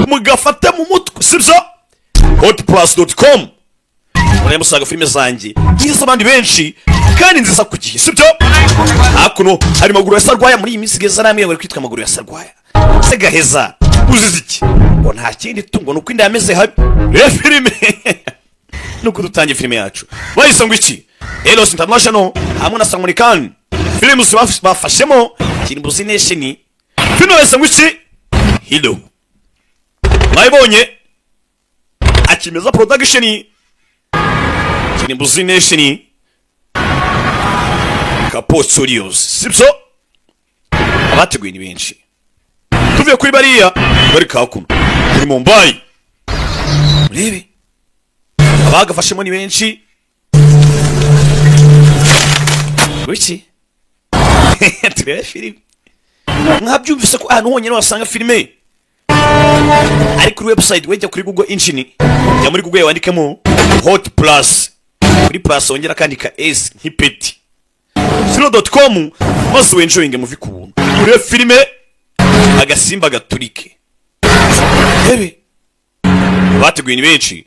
mugafata mu mutwe sibyo hotplus.com murebe musaga filime zanjye ngize abandi benshi kandi nziza ku gihe sibyo hakuno hari maguru ya Sarwaya muri iyi minsi geza namwe bari kwitwa maguru ya Sarwaya se gaheza uzize iki ngo nta kindi tungo nuko inda yameze habi filime nuko dutangiye filime yacu bayise ngo iki Eros International hamwe na Samurikan films bafashemo Kirimbuzi Nation filime bayise ngo iki Hilo mwayibonye akimeza production Kirimbuzi Nation Kapo Studios sibyo abateguye ni benshi tuvuye kuri bariya bari kakuno muri Mumbai murebe abagafashemo ni benshi wiki turebe filime mwabyumvise ko ahantu honyine wasanga filime ari kuri website wejya kuri Google Engine ya muri Google wandikemo Hot Plus kuri plus wongera kandika s nk'ipeti silo.com maze wenjoyinge muvi ku buntu urebe filime Agasimba gaturike hebe bateguye ni benshi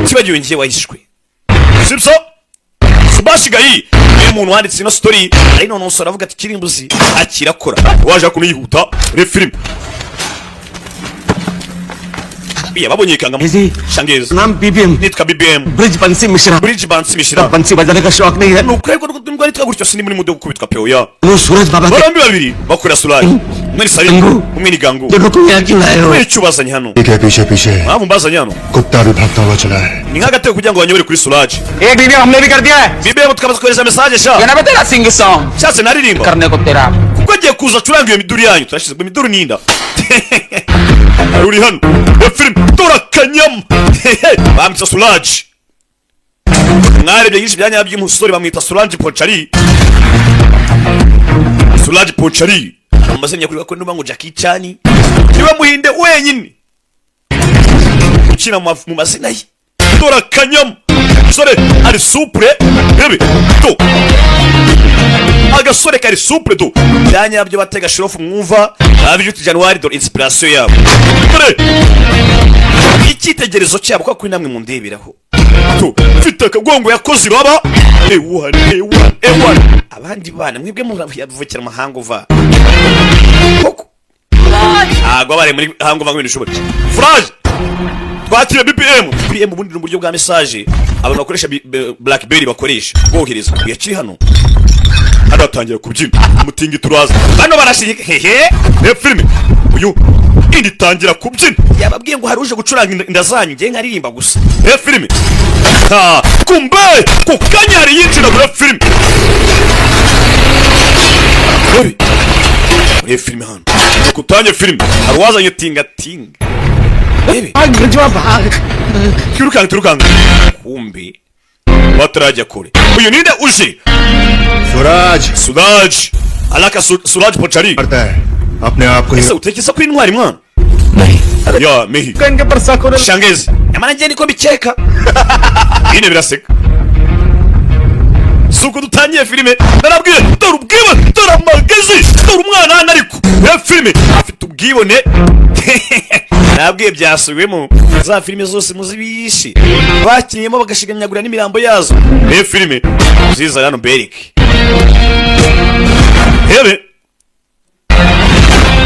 kibagiwe ngiye wahishwe sibso subashigayi umuntu wanditse ino story ari none usora avuga ati Kirimbuzi akirakora waje kunihuta re film biya babonye kanga shangeza नाम BBM nitwa BBM bridge बंसी मिश्रा बंसी बजाने का शौक नहीं है nuko rego ndwari twaguricyo sindi muri mude gukubitwa peo ya वो सूरज बाबा के barambi babiri bakora Suraj mwari sari umwe ni gangu देखो तुम यहाँ क्यों आए हो mwari cyubazanye hano ठीक है पीछे पीछे mpamvu mbazanye hano कुत्ता भी भागता हुआ चला है ni nk'agatego kugira ngo banyobere kuri Suraj एक BBM हमने भी कर दिया है BBM tukabaza kohereza message sha ये ना तेरा सिंग सॉन्ग cyase naririmba करने को तेरा kuko agiye kuza curanga iyo miduri yanyu turashize mu miduri ninda uri hano film tora Kanyam bamwita Suraj mwarebye yinshi byanya by'umusore bamwita Suraj Ponchari Suraj Ponchari amazenya kuri bakwe n'ubango Jackie Chan niwe muhinde wenyine ukina mu mazina ye tora Kanyam sore ari supre bebe to agasore kari supre to byanya byo batega shirofu mwumva abijute January do inspiration yabo dore icyitegerezo cyabo kwa kuri namwe mundeberaho to mfite akagongo yakoze baba ewan abandi bana mwebwe muvukira amahanga uva koko agwa bare muri hango vango n'ishobora Suraj twakira BPM ubundi mu buryo bwa message abantu bakoresha BlackBerry bakoresha bohereza yakiri hano atangira kubyina umutingi turaza bano barashyiga hehe filime uyu indi tangira kubyina yababwiye ngo haruje gucuranga inda zanyu ngiye nkaririmba gusa filime kumbe ku Kanya ari yinjira muri filime uri filime hano kutanye filime arwazanye tinga bebe turukanga kumbe batarajya kure uyu ninde uje Suraj alaka Suraj Ponchari करता है अपने आप को ese utekeza kuri intwari mwana नहीं ya mehi कहीं पर Sakore shangezi amana ngiye niko bikeka ine biraseka suko dutangiye filime narabwiye dore ubwibone dore amagezi dore umwana hano ariko filime afite ubwibone nabwiye byasubiwemo za filime zose muzibishi bakinyemo bagashiganyagura n'imirambo yazo filime ziza hano Berike hebe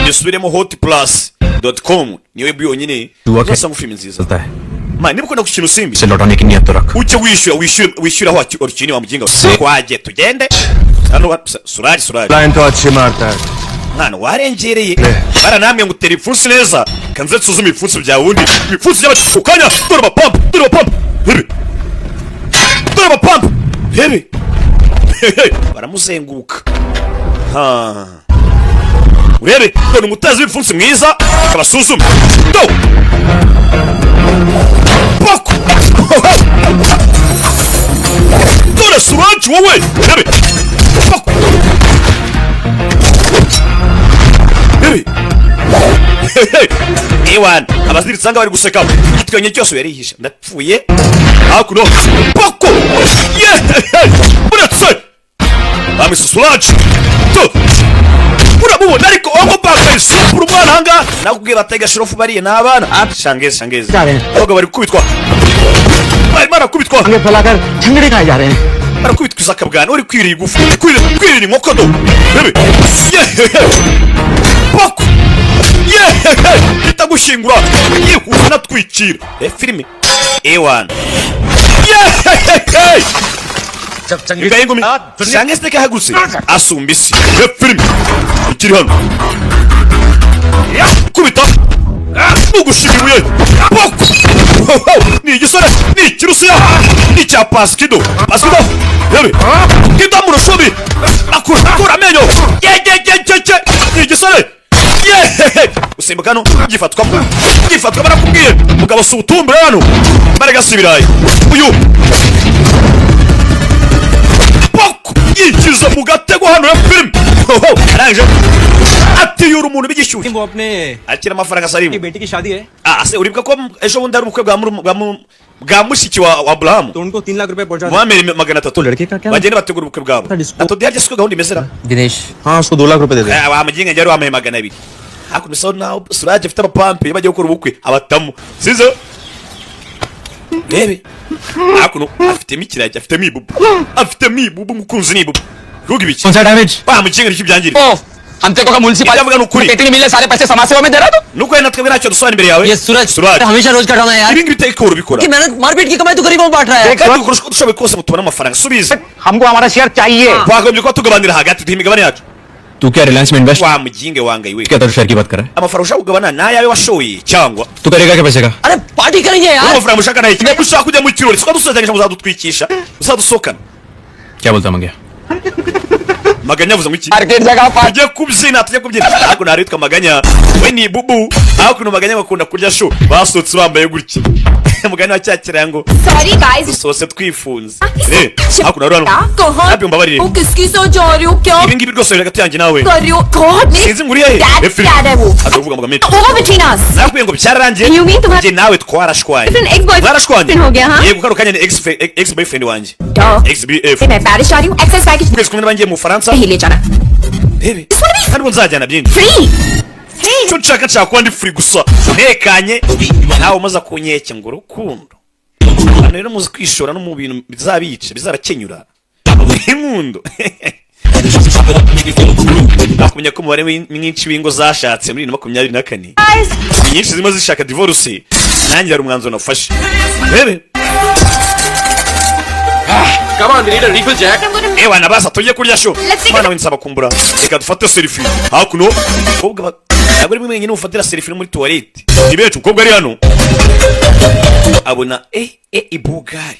yisubiremo hotplus.com niwe byonyine uzasanga filime nziza man niba ukunda gukina usimbi से लौटाने की नियत तो रख ucyo wishyura aho urukini wa muginga twaje tugende hano Suraj line तो अच्छी मारता है mwana warengereye baranamye ngo utera ipfunsi neza kanze tsuzume ipfunsi bya wundi ipfunsi by'abatukanya dore abapampa hebe dore abapampa hebe baramuzenguruka urebe dore umutazi w'ipfunsi mwiza akabasuzuma do poko dore Suraj wowe hebe poko Ewan abaziritsanga bari guseka gitwanye cyose yarihisha ndapfuye hakuno poko uretse bamwise Suraj uramubona ariko ogo baka isupura umwana hanga nakubwiye batega shirofu bariye n'abana shangeze abagabo bari kubitwa barakubitwa आगे फैलाकर झंगड़े खाए जा रहे हैं barakubitwa izakabwana uri kwirira igufu kwirira inkoko do bebe poko itagushingura yihuza natwikira filime ewan Igaye ngumi shange steke haguse asumba isi filime ikiri hano kubita nugushimiye poko ni igisore ni ikirusiya ni icya paskido yebe kido murushubi akura amenyo ni igisore usimbuka hano gifatwa barakubwiye mugabo si ubutumbure hano mbaraga si ibirayi uyu poko yikiza mu gatego hano ya filime arangije atiyura umuntu bigishyuye वो अपने akira amafaranga asarimu बेटी की शादी है ase uribuka ko ejo bundi ari ubukwe bwa mushiki wa Abraham तो उनको 3 लाख रुपए पहुंचा mwamere 300 लड़के का क्या bagenda bategura ubukwe bwabo atodi yaje siko gahunda imesera Dinesh हाँ उसको 2 लाख रुपए दे दे wamuginga njye wamaye 200 hakuno so naho suraje afite abapampe bagiye gukora ubukwe abatamu sizo bebe hakuno afite mikiraje afite mibubu mukunzi nibubu rugi biki कौन सा damage bamuginga n'iki byangire ओ हम तेरे को म्युनिसिपल यार मगर नुकुरी। बेटी ने मिले सारे पैसे समाज सेवा में दे रहा तू nuko natwe biracyo dusobanura imbere yawe ये सूरज हमेशा रोज का ड्रामा है यार ibi ngibi biteye ikora ubikora कि मेहनत मारपीट की कमाई तू गरीबों में बांट रहा है kandi ukoresha uko dushoboye kose mutubona amafaranga subiza हमको हमारा शेयर चाहिए twagombye kuba tugabanira hagati duha imigabane yacu तू क्या रिलायंस में इन्वेस्ट wamuginge wangaye we क्या तेरे शेयर की बात कर रहा है amafaranga ushaka kugabana ni ayawe washoye cyangwa तू करेगा क्या पैसे का अरे पार्टी करेंगे यार amafaranga ushaka nayo kimwe ushaka kujya mu kirori siko dusozanyije muzadutwikisha uzadusohokana क्या बोलता मंगे maganya avuze ngo iki market जगह party tujye kubyina ntabwo naritwa maganya we ni bubu aho kuno maganya bakunda kurya sho basotse bambaye gutya mugani wa cyakira ngo sorry guys sose twifunze aho kuno rano कहाँ ntabyo mbabarire वो किसकी सोच जा रही हो क्या ibi ngibi rwose biri hagati yanjye nawe कर रही हो गॉड sinzi nguriye he क्या है वो atavuga ngo mete over between us nakubwiye ngo byararangiye You mean तुम्हारा njye nawe twarashwanye ex boyfriend twarashwanye हो गया हाँ yego kano kanya ni ex boyfriend wanjye ex bf मैं पेरिस जा रही हूँ access package twese kumwe n'abangiye mu Bufaransa नहीं ले जाना bebe kandi ubu nzajyana byinshi free icyo nshaka kuba ndi free gusa ntekanye nawe umaze kunyeke ngo urukundo hano rero muzi kwishora no mu bintu bizabica bizarakenyura inkundo nakumenya ko umubare mwinshi w'ingo zashatse muri 2024 nyinshi zirimo zishaka divorce nanjye hari umwanzuro nafashe bebe Come on, we need a refill, Jack. ewa nabasa tujye kurya sho mwana we nsaba kumbura reka dufate selfie hakuno umukobwa ntabwo ari mwenyine ufatira selfie muri toilette nibecu umukobwa ari hano abona ibugari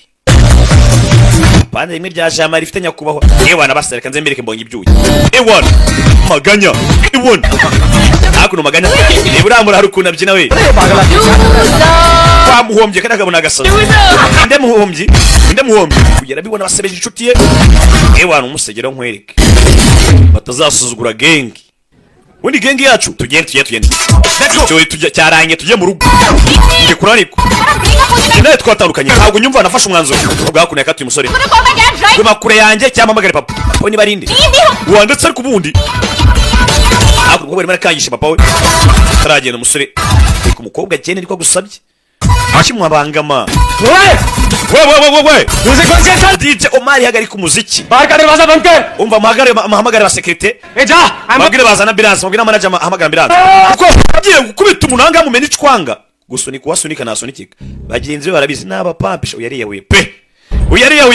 pande rimwe rya jama rifite nyakubahwa ewa nabasa reka nzembereke mbonye ibyuye ewa maganya ewa hakuno maganya eburamura hari ukuntu abyina we bamuhombye kandi akabona agasazi inde muhombyi kugera bibona basebeje inshuti ye ewa umusegera nkwereke batazasuzugura gengi undi gengi yacu tugende cyarangiye tujye mu rugo nge kurariko nawe twatandukanye ntabwo nyumva nafashe umwanzuro bwakuno yakatuye umusore guma kure yanjye cyangwa amagare papa we ni barinde wandetse ariko ubundi ako umukobwa arimo arakangisha papa we ataragenda umusore ariko umukobwa agenda ariko agusabye kimwabangama we music बंद कर चल DJ Omari hagarika umuziki बाहर का दरवाजा बंद कर umva amahamagare ba security ए जा mabwire bazana ambulance mabwire manager ahamagara ambulance kuko agiye gukubita umuntu hanga mumena icwanga gusunika wasunika nasunikika bagenzi be barabizi naba pampisha uyariyahuye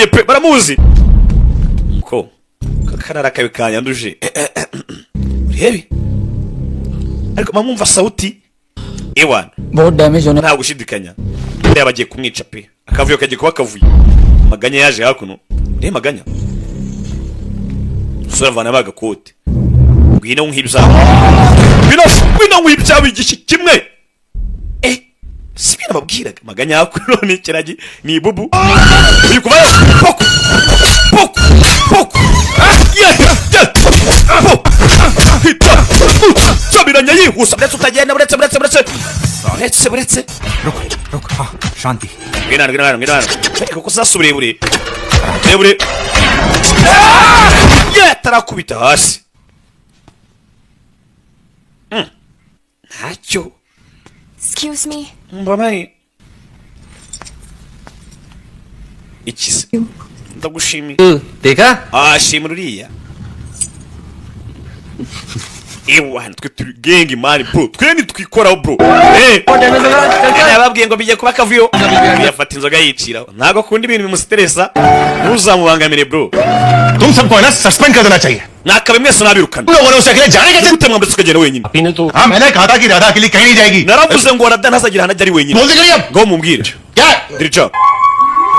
pe baramuzi ko kakanara kawe kanyanduje urebe ariko mamumva sauti ewana बहुत डैमेज होने nta gushidikanya buriya bagiye kumwica pe akavuyo kagiye kuba kavuye maganya yaje hakuno reba maganya sura vana bagakote ngwino nk'ibya ngwino nk'ibyawe igishi kimwe sibira babwiraga maganya hakuno ni kiragi ni bubu uyu kuba poko sabiranya yihusa ndetse utagenda buretse रुक हाँ शांति ngena kuko sasubire bure tarakubita hasi ntacyo. Excuse me. Mbabare. Ikisi. Ndagushimiye. देखा Shimura uriya. Ewa twe turi gengi mani bro. Twe nitwikoraho bro. Nababwiye ngo bijye kuba kavuyo. Yafata inzoga yiciraho. Ntago kundi ibintu bimustressa. Ntuzamubangamire bro. तुम सबको है ना सस्पेंड कर देना चाहिए। Nakabe mwese nabirukana. तुम लोगों ने उसे अकेले जाने कैसे? Gute mwambutse ukagenda wenyine? हाँ मैंने कहा था कि राधा अकेली कहीं नहीं जाएगी। Naravuze ngo Radha ntazagira hana ari wenyine. बोल दिया अब। Ngo mumbwire. क्या? Diricha.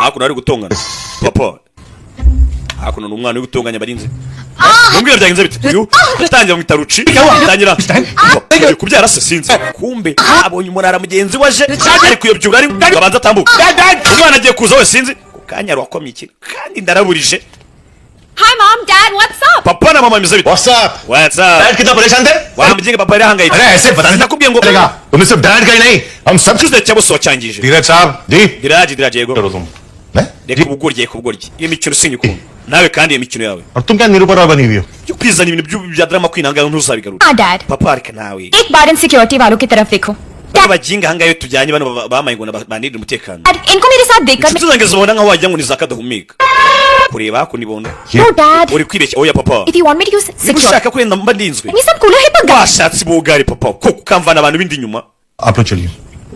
Hakuno ari gutongana. Papa. Hakuno n'umwana uri gutonganya abarinzi. Mumbwire byagenze bite? Yo. Tangira mu taruci. Tangira. Kubyara se sinzi. Kumbe abonye umurara mugenzi waje. Ari kuyobyura ari gabanza atambuka. Umwana agiye kuza we sinzi. Kanya rwakomye iki. Kandi ndaraburije. Hi mom, dad, what's up? Papa na mama bimeze bite? What's up? What's up? Dad कितना परेशान थे? Wamujinga papa yari ahangayitse. अरे ऐसे बताने Nakubwiye ngo पड़ेगा। तुमने सिर्फ डैड का ही नहीं, हम सब cyuze cyabose wacyangije. धीरज साहब जी Diraje yego. करो तुम। मैं? Reka ubugoryi. Iyo mikino sinyikunda. Nawe kandi iyo mikino yawe. और तुम क्या निरूपण बनी हुई हो? Yo kwizana ibintu bya drama kwinanga ntuzabigaruka. हाँ dad, Papa areka nawe. एक बार इन सिक्योरिटी वालों की तरफ देखो। Abajinga hangayo tujyanye bano bamayingona banirira umutekano. Dad, इनको मेरे साथ देखकर Inshuti zanjye zibona nkaho wagira ngo ni zakadahumeka. Kureba kunibona. No dad, Uri kwibeshya oya papa. if you want me to use Niba security, ushaka kwenda mba ndinzwe. ये सब कूलर है पंगा। Washatse bugari papa. Ko kukamvana abantu bindi nyuma. आप लोग चलिए।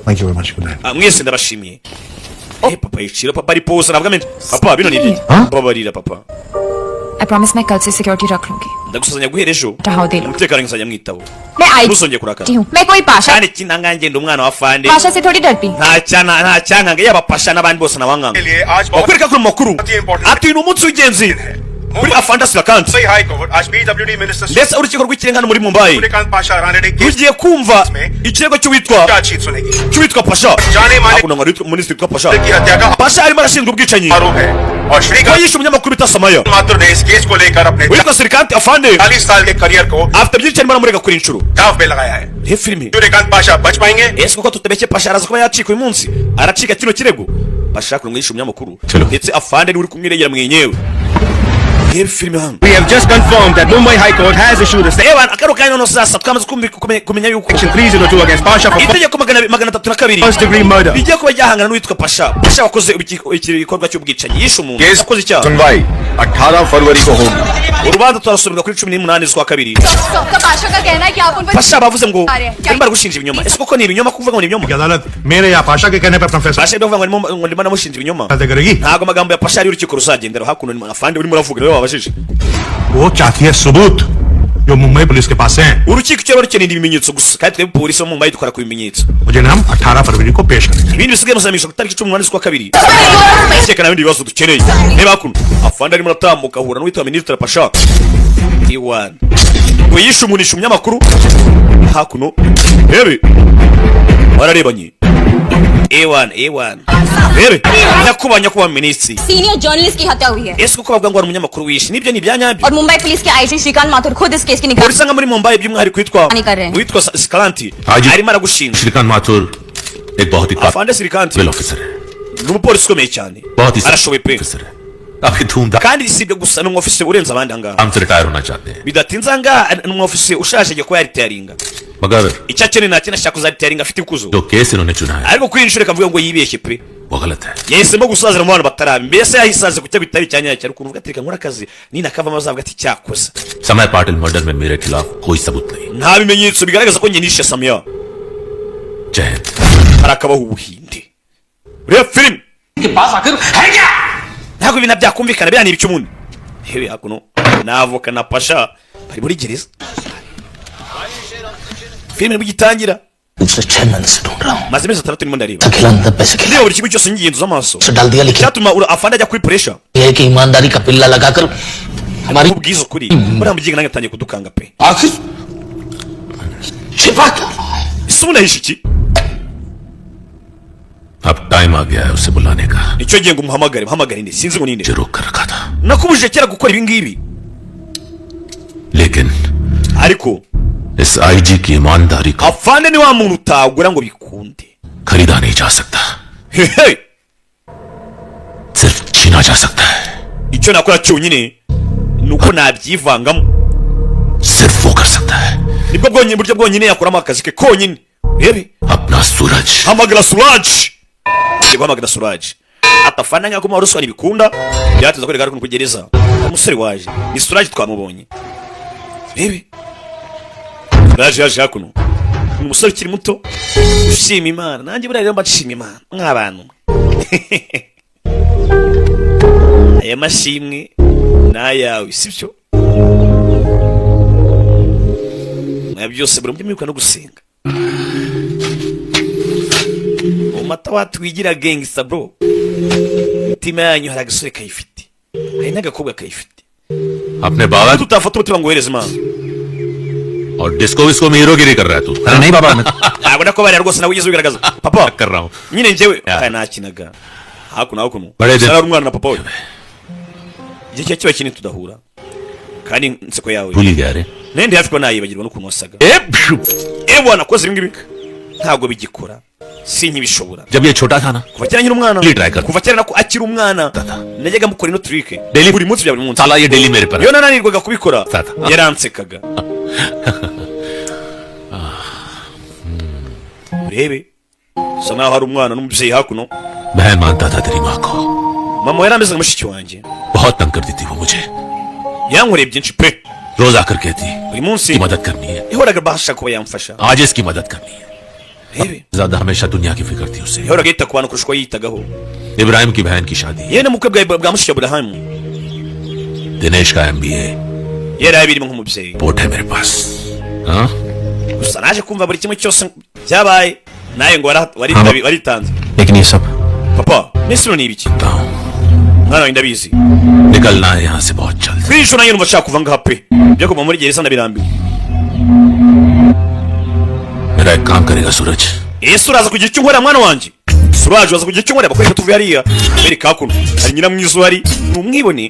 Thank you very much. Good night. Mwese ndabashimiye. Papa yicira papa ari pose navuga mente. Papa bino ni ibiki? Babarira papa. I promise मैं कल से सिक्योरिटी रख लूंगी। Ndagusazanya guhera ejo. Tahaw de lo। Umutekano nkazajya mwitaho. मैं आई Ntuzongeye kurakara. हूँ। मैं कोई Pasha Kandi kinanga ngenda umwana wa fande. Pasha से थोड़ी डरती। nta cyankanga yaba pasha n'abandi bose nabanganga. Bakwereka ko makuru. Ati ni umunsi w'ingenzi. Kuri Afandasi vacancy. सही high court आज BWD minister Ndetse urukiko rw'ikirenga hano muri Mumbai Suryakant Pasha Rane ने case rugiye kumva ikirego cy'uwitwa chargesheet सुनेगी Pasha. जाने माने Hakuno ngo witwa minisitiri witwa Pasha. की हत्या का Pasha arimo arashinjwa ubwicanyi. आरोप है और Ko Shrikant yishe umunyamakuru bita Samaya. Mathur ने इस केस को लेकर अपने Witwa Sirikante Afande 40 साल के करियर को afite byinshi arimo aramurega kuri inshuro. दाव पे लगाया है He filime. सूर्यकांत पाशा बच पाएंगे Ese koko tutabeshye Pasha araza kuba yacika uyu munsi. Aracika kino kirego. Pasha kuno mwishe umunyamakuru. Ndetse Afande ni uri kumwiregera mwenyewe. He filime hano. We have just confirmed that Mumbai High Court has issued a Ewa akaro kanya no sasa twamaze kumenya yuko section 302 against Pasha for itegeko magana atatu na kabiri first degree murder. rigiye kuba ryahangana n'uwitwa Pasha. Pasha wakoze igikorwa cy'ubwicanyi yishe umuntu yakoze icyaha. सुनवाई 18 फरवरी को होगी Urubanza turasubirwa kuri 18 z'ukwa kabiri. सबका पाशा का कहना है कि आप उन पर Pasha bavuze ngo bari gushinja ibinyoma. Ese koko ni ibinyoma kuvuga ngo ni ibinyoma? अदालत मेरे या पाशा के कहने पर अपना फैसला Pasha bavuga ngo ndimo namushinja ibinyoma. तय करेगी। Ntago amagambo ya Pasha ari urukiko ruzagendera hakuno ni Afande urimo uravuga rero wabashije. वो चाहती है सबूत जो मुंबई पुलिस के पास हैं। Urukiko cyo barukeneye ibimenyetso gusa kandi twebwe polisi yo mu Mumbai dukora ku bimenyetso. मुझे नाम 18 फरवरी को पेश करेंगे। Ibindi bisigaye musamisha ku tariki 18 z'ukwa kabiri. Cyekana ibindi bibazo dukeneye. Reba hakuno Afande arimo aratambuka ahura n'uwitwa Minisitiri Pasha. Iwan. Ngo yishe umunisha umunyamakuru hakuno. Rebe. Bararebanye. Ewan. Rebe. Nyakubanya minisitiri. Senior journalist की हत्या हुई है Ese kuko bavuga ngo ari umunyamakuru wishe nibyo ni byanyabyo. और मुंबई पुलिस के आईजी श्रीकांत माथुर खुद इस केस की निगरानी Polisi nga muri Mumbai by'umwihariko witwa Sikalanti Haji. arimo aragushinja. Shrikant माथुर एक बहुत ही Afande Sirikanti काबिल ऑफिसर है ni umupolisi ukomeye cyane. बहुत ही Arashoboye pe. ऑफिसर है काफी धूमधाम Kandi si ibyo gusa ni umwofisiye urenze abandi ahangaha. से रिटायर होना चाहते हैं Bidatinze ahangaha ni umwofisiye ushaje agiye kuba yaritaringa. मगर Icyo akeneye nta kintu ashaka kuzaritaringa afite ikuzo. जो केस इन्होंने चुना है Ariko kuri iyi nshuro kavuga ngo yibeshye pe. वो गलत है Yahisemo gusazira mu bantu batarabi. Mbese yahisaze ku cyo bitari cyanya cyane ukuntu ugatereka nkora akazi nina kavamo azavuga ati cyakoze. समय पाटिल मर्डर में मेरे खिलाफ कोई सबूत नहीं Nta bimenyetso bigaragaza ko njye nishe Samia. जय Hind Harakabaho ubuhinde. Reba film. के पास आखिर है क्या Ntabwo ibintu byakumvikana bya ni ibicyumuntu. Hewe hakuno navoka na Pasha bari muri gereza. Filime bigitangira. पिछले 6 महीने से ढूंढ रहा हूँ Maze amezi 6 ndimo ndareba. अकेला अंदर पैसे खिला Niba buri kimwe cyose ngigenzuza amaso. से डाल दिया लेकिन Cyatuma Afande ajya kuri pressure. ये है कि ईमानदारी का पिल्ला लगाकर हमारी Ubwiza ukuri. Buriya mugiga nange atangiye kudukanga pe. आखिर छिपा क्या रहा है Ese ubu nahishe iki? अब टाइम आ गया है उसे बुलाने का Nicyo gihe ngo muhamagare inde sinzi ngo ninde. जो रोक कर रखा था Nakubujije kera gukora ibi ngibi. लेकिन Ariko इस आईजी की ईमानदारी को Afande ni wa muntu utagura ngo bikunde. खरीदा नहीं जा सकता Hehe. सिर्फ छीना जा सकता है Icyo nakora cyonyine nuko nabyivangamo. सिर्फ वो कर सकता है nibwo bwonyine buryo bwonyine yakuramo akazi ke konyine. Rebe अपना सूरज hamagara Suraj. Agiye guhamagara Suraj. Atafana nk'ako mahoro soni bikunda byateza ko rigara kugereza umusore waje ni Suraj twamubonye. Rebe Suraj yaje hakuno umusore ukiri muto ushima Imana nanjye buriya rero mbashima Imana nk'abantu. Aya mashimwe nayawe sibyo na byose buri mujye mwibuka no gusenga. Umata watwigira gangster bro. Mutima yanyu hari agasore kayifite. Hari n'agakobwa kayifite. अपने बाबा tutafata umutima ngo uhereze Imana. और disco visco में हीरोगिरी कर रहा है तू? अरे नहीं बाबा मैं Ntabwo nakubarira rwose nawe ugeze ubigaragaza. Papa कर रहा हूँ nyine njyewe aya nakinaga. Hakuno. Bale de- Sara umwana na papa we. Igihe kiba kinini tudahura. Kandi nseko yawe. भूल ही गया रे Nende hafi ko nayibagirwa n'ukuntu wasaga. Bwana koze ibi ngibi. Ntabwo bigikora. Sinkibishobora. जब ये छोटा था ना Kuva cyera nkiri umwana. Try kar. Kuva cyera nako akiri umwana. Najyaga mukora ino trick. Daily- Buri munsi bya buri munsi. साला ये डेली मेरे पर है Iyo nananirwaga kubikora Tata. yaransekaga. Urebe sa naho hari umwana n'umubyeyi hakuno. मैं मानता था तेरी माँ को Mama yarameze nka mushiki wanjye. बहुत तंग करती थी वो मुझे Yankoreye byinshi pe. रोज आकर कहती Buri munsi की मदद करनी है yahoraga bashaka kuba yamfasha. आज इसकी मदद करनी है Rebe ज्यादा हमेशा दुनिया की फिक्र थी उसे yahoraga yita ku bantu kurusha uko yitagaho. Ibrahim की बहन की शादी Yewe n'umukwe bwa mushiki Aburahamu Dinesh का MBA yari abirimo nk'umubyeyi. Report है मेरे पास हाँ Gusa naje kumva buri kimwe cyose byabaye naye ngo waritanze. लेकिन ये सब Papa nese ni ibiki? Mwana wenda bizi. निकलना है यहाँ से बहुत जल्द Kwisho nayo numva nshaka kuva ngaha pe. Byo kuva muri gereza ndabirambiwe. मेरा एक काम करेगा सूरज Yesu uraza kugira icyo nkora mwana wanje. Suraj uraza kugira icyo nkora bakoresha tuvuye hariya. Bereka kuno. Hari nyina mwizo hari. Numwibone.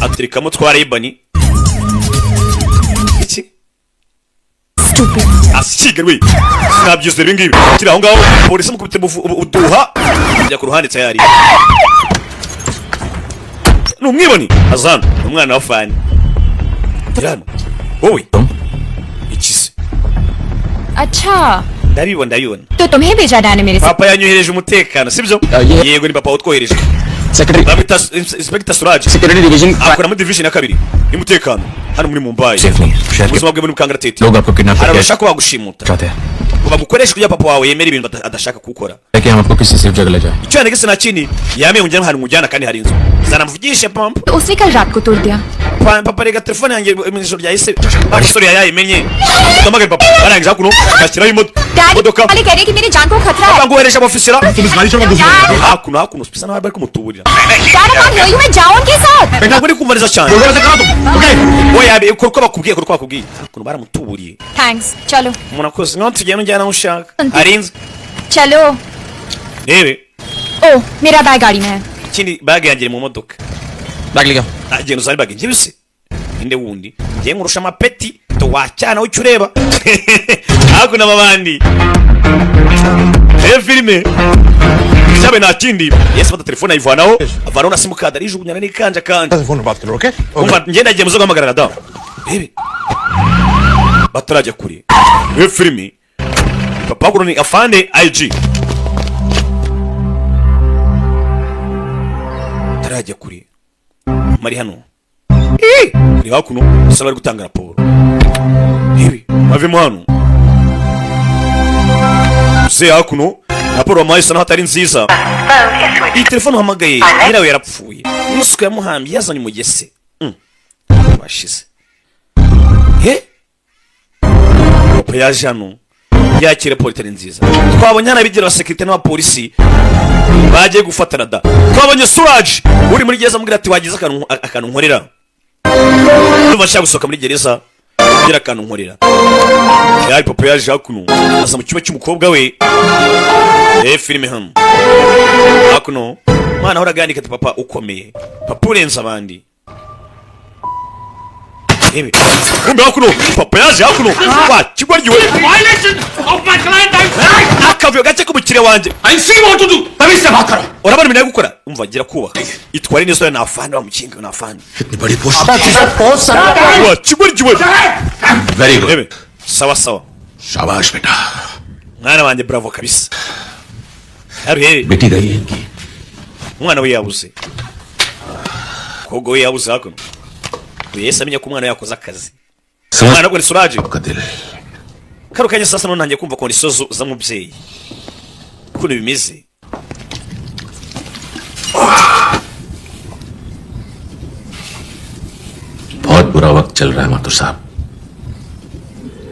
Atereka mutwara ibani. Iki? Stupid. Asigarwe. Sinabyize ibi ngibi. Kira aho ngaho polisi mukubite uduha. Ajya ku ruhande tayari. Numwibone. Azan umwana wa fani. Tirano. Wowe. Ikise. अच्छा Ndabibona. तो तुम्हें भेजा डाने मेरे से Papa yanyohereje umutekano sibyo? ye- Yego ni papa utwohereje. Secretary Babita Inspector Suraj. Secretary division Akora muri division ya kabiri. Umutekano hano muri Mumbai. Safe नहीं शहर के Ubuzima bwe muri Kangaratete. लोग आपको किडनैप Hari करके abashaka bagushimuta. चाहते हैं Bagukoresha kugira papa wawe yemera ibintu adashaka gukora. कि हम आपको किसी सेफ जगह ले जाएं Icyo yanegese na kindi yame unjyana hano mujyana kandi hari inzu. Zanamvugishe pampa. तो उसने कल रात को तोड़ दिया Papa rega telefone yanjye mu ijoro ryahise. Abasore yayimenye. Ndamagaye papa. Arangije hakuno akashyiraho daddy imodoka. वाले कह रहे हैं कि मेरी जान को खतरा है Bangohereje abofisira. तुम इस गाड़ी से मत घुसो Hakuno bisa naho bari kumutuburira. Dad I can't hear you मैं जाऊं उनके साथ Ntabwo ndi kumva neza cyane. से करा तुम okay Oya ukora uko bakubwiye. Hakuno baramutuburiye. Thanks चलो Umuntu akoze nko tugenda unjyana aho ushaka. Hari inzu. चलो Rebe ओह मेरा बैग गाड़ी में है ikindi bag yanjye iri mu modoka. Bag लेगा Agenda uzari bag njye bise. Inde wundi. Ngiye nkurusha amapeti to wacyana ucyo ureba. Hakuna mabandi. Filme. Sabe na kindi. Yes fata telefone ayivanaho. Avanaho na simukadi arijugunyana n'ikanja kanja. Phone पे बात करो okay Umva ngenda agiye muzo guhamagarana da. Rebe. Batarajya kuri. Filme. Papa guru ni afande IG. Tarajya kuri. Mari hano. Ni hakuno usaba ari gutanga raporo. Ibi bavemo hano. Se hakuno raporo wamayisa naho atari nziza. Iyi telefone uhamagaye nyirawe yarapfuye. N'isuka yamuhambye yazanye umugese. Bashize. Papa yaje hano yakira polisi nziza. Twabonye hano abigira abasekirite n'abapolisi bagiye gufatana da. Twabonye Suraj uri muri gereza mubwira ati wagize akantu nkorera. Ndumva nshaka gusohoka muri gereza kugira akantu nkorera. Yari papa yaje hakuno aza mu cyumba cy'umukobwa we. Filime hano. Hakuno mwana ahora agandika ati papa ukomeye. Papa urenze abandi. Rebe. Kumbe hakuno papa yaje hakuno. Wa kigwaryiwe. Akavuyo gace k'umukire umukiriya wanjye I see what to do. तभी से बात करो. urabona ibintu ari gukora umva gira kubaha itware neza na afande bamukinga na afande इतनी बड़ी post wa kigoryiwe very good rebe sawa sawa शाबाश बेटा mwana wanjye bravo kabisa ari बेटी गई है इनकी umwana we yabuze kogo we yabuze hakuno yese amenya ko umwana yakoze akazi umwana ngo ni suraje आपका दिल karo kanya sasa none ntangiye kumva kondiso za mubyeyi kuno bimeze बहुत बुरा वक्त चल रहा है माथुर साहब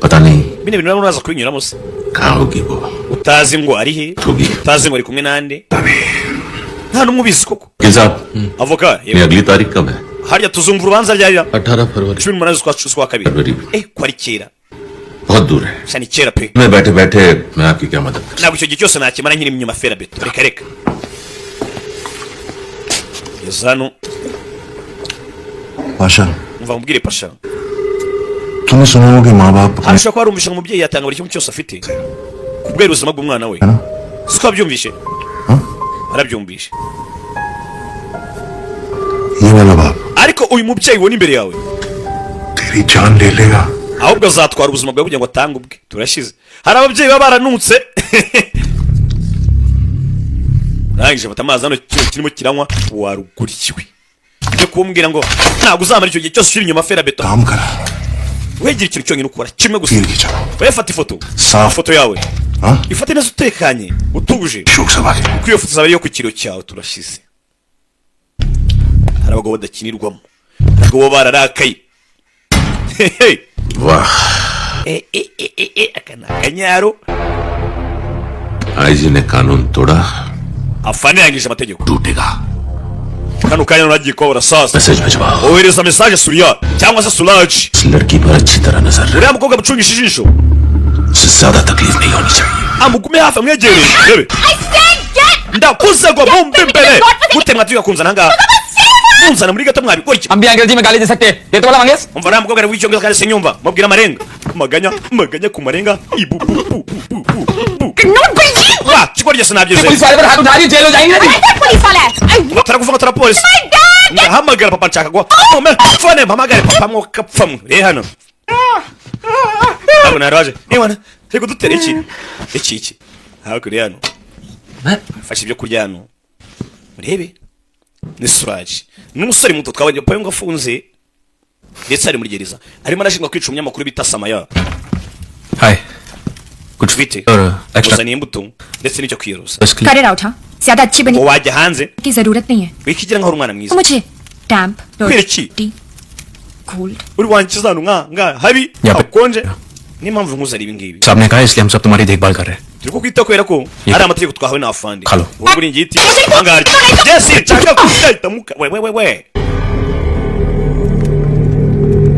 पता नहीं bine bintu naraza kubinyuramo se कहाँ होगी वो utazi ngo ari he होगी utazi ngo ari kumwe nande nta numwe ubizi koko वकील साहब avoka ये अगली तारीख कब है harya tuzumva urubanza ryarira 18 फरवरी 18 z'ukwa kabiri फरवरी ko ari kera बहुत दूर है cyane kera pe मैं बैठे बैठे मैं आपकी क्या मदद कर ntabwo icyo gihe cyose nakimara nkiri inyuma fera beto reka reka yazano Pasha umva mubwire pasha तूने सुना होगा कि माँ बाप arashobora kuba arumvisha ngo umubyeyi yatanga buri kimwe cyose afite kubwera ubuzima bw'umwana we siko abyumvishe arabyumvishe ये वाला बाप ariko uyu mubyeyi ubona imbere yawe तेरी जान ले लेगा ahubwo azatwara ubuzima bwawe kugira ngo atange ubwe turashize hari ababyeyi baba baranutse urangije bata amazi hano kirimo kiranywa warugurikiwe cyo kumbwira ngo ntabwo uzamara icyo gihe cyose ushyira inyuma fera beto काम करा wegera ikintu cyonyine ukora kimwe gusa तीर खींचा wefata ifoto साफ ifoto yawe हाँ ifate neza utekanye utuje शोक सभा के kuko iyo foto izaba ari iyo ku kiro cyawe turashize hari abagabo badakinirwamo abagabo bararakaye hehe वाह aka ni akanyaro आईजी ने कानून तोड़ा afande yangije amategeko टूटेगा kano kanya nagiye kubabura sasa message भिजवाओ ohereza message suriya cyangwa se suraji इस लड़की पर अच्छी तरह नजर रख uriya mukobwa mucungisha ijisho उसे ज्यादा तकलीफ नहीं होनी चाहिए amugume hafi amwegereye rebe ndakuze ngo mumbe imbere gute mwatuye kunzana ngaha munzana muri gato mwabikora iki हम भी अंग्रेजी में गाली दे सकते हैं ये तो वाला Mangesh umva nta mukobwa ari w'icyongereza kandi sinyumva mubwira amarenga maganya ku marenga ibu wa kigo ryose nabyize police वाले पर हाथ उठा रही जेल हो जाएंगे ना पुलिस वाला है batarakuvuga tara polisi ndahamagara papa nshaka ngo fone mpamagare papa mwokapfamu rero hano abo naraje niwana rego dutere iki hakurya hano fashe ibyo kurya hano murebe ni suraji n'umusore muto twabonye payo ngafunze ndetse ari muri gereza arimo arashinjwa kwica umunyamakuru bita Samaya हाय kuko ufite और extra uzaniye imbuto ndetse n'icyo kwiyoruza कर it out हाँ ज्यादा अच्छी बनी ngo wajya hanze की जरूरत नहीं है wikigira nkaho uri umwana mwiza मुझे डैम्प Kwiriki? Cold uri wankiza hano nga habi Ya pe- hakonje niyo mpamvu nkuzana ibi ngibi साहब ने कहा इसलिए हम सब तुम्हारी देखभाल कर रहे हैं turi kukwita kubera ko Ya. ari amategeko twahawe na afande Halo. wowe uri ingiti angari jesi nshaka kugahita muka we